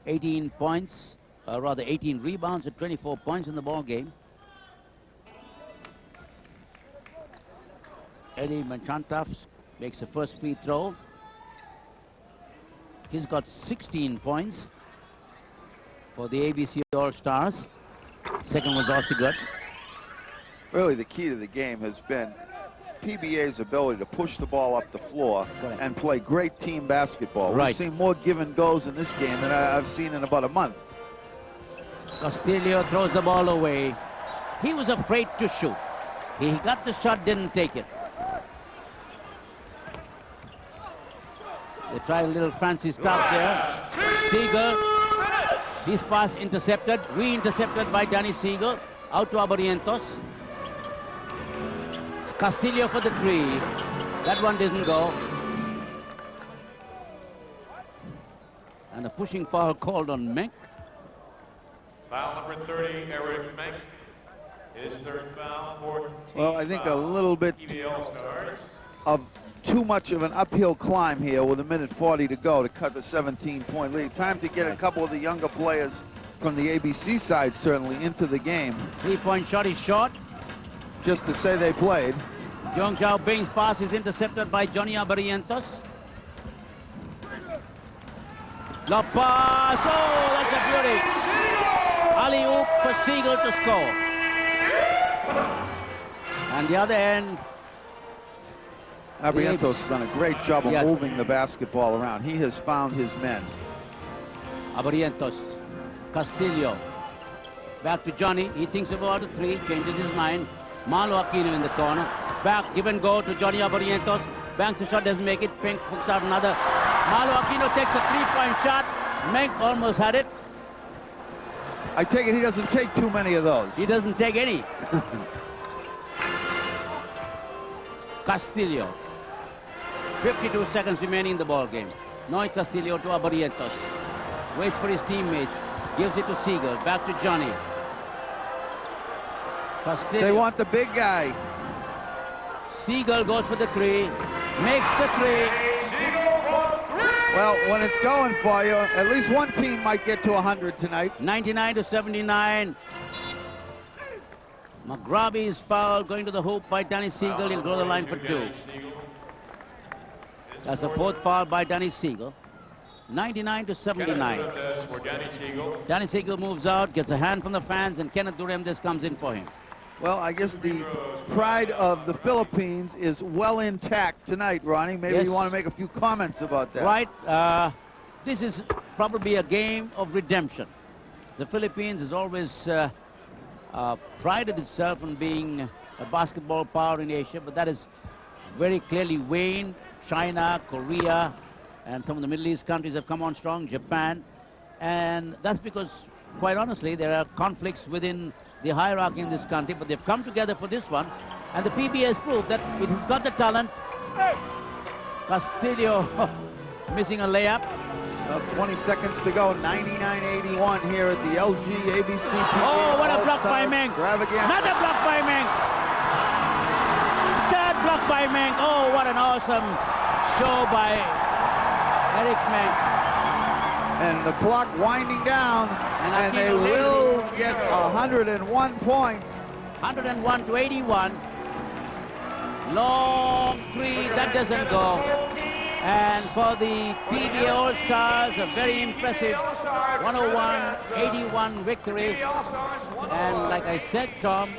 18 points, rather 18 rebounds at 24 points in the ball game. Elie Mechantaf makes the first free throw. He's got 16 points for the ABC All-Stars. Second was also good. Really, the key to the game has been PBA's ability to push the ball up the floor and play great team basketball. Right. We've seen more give and goes in this game than I've seen in about a month. Castillo throws the ball away. He was afraid to shoot. He got the shot, didn't take it. They tried a little fancy stuff there. Seigle, his pass intercepted, re-intercepted by Danny Seigle. Out to Abbarientos. Castillo for the three. That one didn't go. And a pushing foul called on Menk. Foul number 30, Eric Menk. His third foul, 14. Well, I think a little bit PBA All-Stars. of too much of an uphill climb here with 1:40 to go to cut the 17-point lead. Time to get a couple of the younger players from the ABC side certainly into the game. Three-point shot is short. just to say they played. Gong Xiao Bing's pass is intercepted by Johnny Abbarientos. La pass, oh, that's a beauty. Alley-oop for Seigle to score. And the other end, Abbarientos has done a great job of moving the basketball around. He has found his men. Abbarientos, Castillo, back to Johnny. He thinks about a three, changes his mind. Marlou Aquino in the corner. Back, give and go to Johnny Abbarientos. Banks the shot, doesn't make it. Pink hooks out another. Marlou Aquino takes a three-point shot. Menk almost had it. I take it he doesn't take too many of those. He doesn't take any. Castillo. 52 seconds remaining in the ball game. Noy Castillo to Abbarientos. Waits for his teammates. Gives it to Seigle. Back to Johnny. Castillo. They want the big guy. Seigle goes for the three. Makes the three. Well, when it's going for you, at least one team might get to 100 tonight. 99-79. McGroby is fouled, going to the hoop by Danny Seigle. He'll go to the line for two. That's the fourth foul by Danny Seigle. 99-79. Danny Seigle moves out, gets a hand from the fans, and Kenneth Duremdes comes in for him. Well, I guess the pride of the Philippines is well intact tonight, Ronnie. Maybe you want to make a few comments about that. Right. This is probably a game of redemption. The Philippines has always prided itself on being a basketball power in Asia, but that is very clearly waned. China, Korea, and some of the Middle East countries have come on strong, Japan. And that's because, quite honestly, there are conflicts within the hierarchy in this country, but they've come together for this one. And the PBA has proved that it has got the talent. Castillo missing a layup. 20 seconds to go, 99-81 here at the LG ABC PBA Oh, what a block by All-Stars Menk. Extravaganza. Another block by Menk. Third block by Menk. Oh, what an awesome show by Eric Menk. And the clock winding down, and they will get 101 points 101 to 81. Long three, that doesn't go. And for the PBA All-Stars, a very impressive 101-81 victory. And like I said, Tom,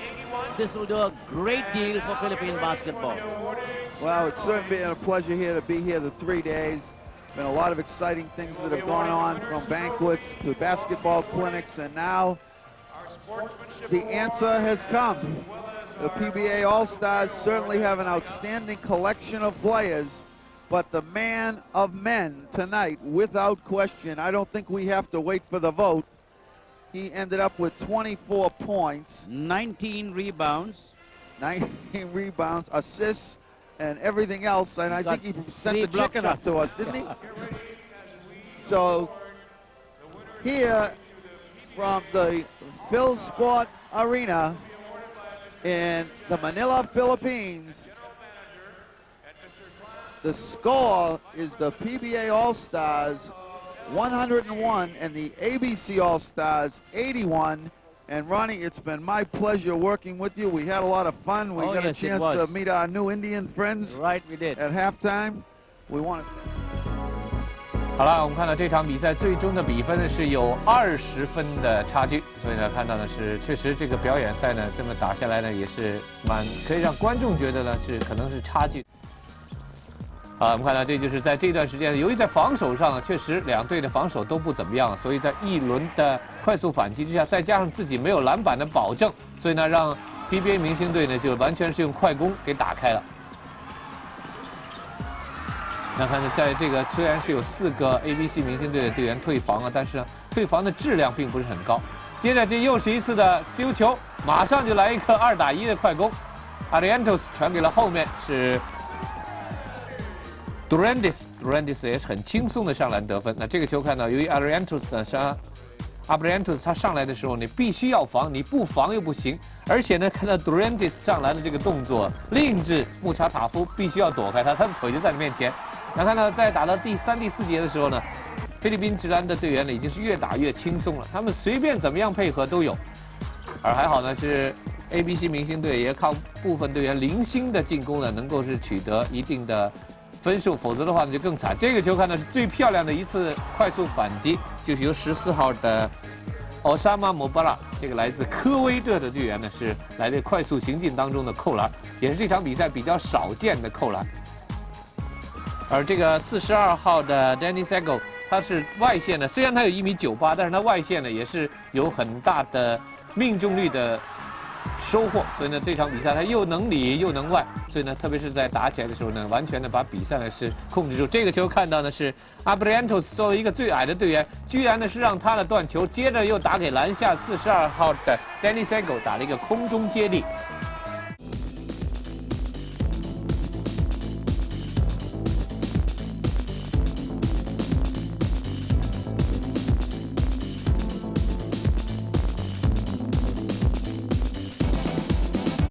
this will do a great deal for Philippine basketball. Well, it's certainly been a pleasure here to be here the 3 days. Been a lot of exciting things that have gone on, from banquets to basketball clinics, and now the answer has come. The PBA All-Stars certainly have an outstanding collection of players, but the man of men tonight, without question, I don't think we have to wait for the vote. He ended up with 24 points. 19 rebounds. 19 rebounds, assists, and everything else. And I think he sent the chicken up to us, didn't he? So here from the Phil Sport Arena in the Manila, Philippines, the score is the PBA All-Stars 101 and the ABC All-Stars 81. And Ronnie, it's been my pleasure working with you. We had a lot of fun. We got a chance to meet our new Indian friends. Right, we did. At halftime. We want to. 好了，我们看到这场比赛最终的比分呢是有20分的差距，所以呢看到的是确实这个表演赛呢这么打下来呢也是可以让观众觉得呢是可能是差距。我们看到这就是在这段时间，由于在防守上呢确实两队的防守都不怎么样，所以在一轮的快速反击之下，再加上自己没有篮板的保证，所以呢让 PBA 明星队呢就完全是用快攻给打开了。 那看呢，在这个虽然是有4个 ABC 明星队的队员退防啊，但是呢，退防的质量并不是很高。接着这又是一次的丢球，马上就来一个2打1的快攻 ，Abbarientos 传给了后面是 Duremdes 也是很轻松的上篮得分。那这个球看到，由于 Abbarientos 他上来的时候，你必须要防，你不防又不行。而且呢，看到 Duremdes 上篮的这个动作，令至穆查塔夫必须要躲开他，他的腿就在你面前。 那看到在打到第3、第4节的时候呢，菲律宾职篮的队员呢已经是越打越轻松了，他们随便怎么样配合都有。而还好呢是 ABC 明星队也靠部分队员零星的进攻呢，能够是取得一定的分数，否则的话呢就更惨。这个球看到是最漂亮的一次快速反击，就是由14号的 Osama Mobara 这个来自科威特的队员呢是来自快速行进当中的扣篮，也是这场比赛比较少见的扣篮。 而这个42号的 Seigle， 他是外线的，虽然他有1.98米，但是他外线呢也是有很大的命中率的收获，所以呢这场比赛他又能里又能外，所以呢特别是在打起来的时候呢，完全的把比赛呢是控制住。这个球看到呢是 Abbarientos 作为一个最矮的队员，居然呢是让他的断球，接着又打给篮下42号的 Seigle 打了一个空中接力。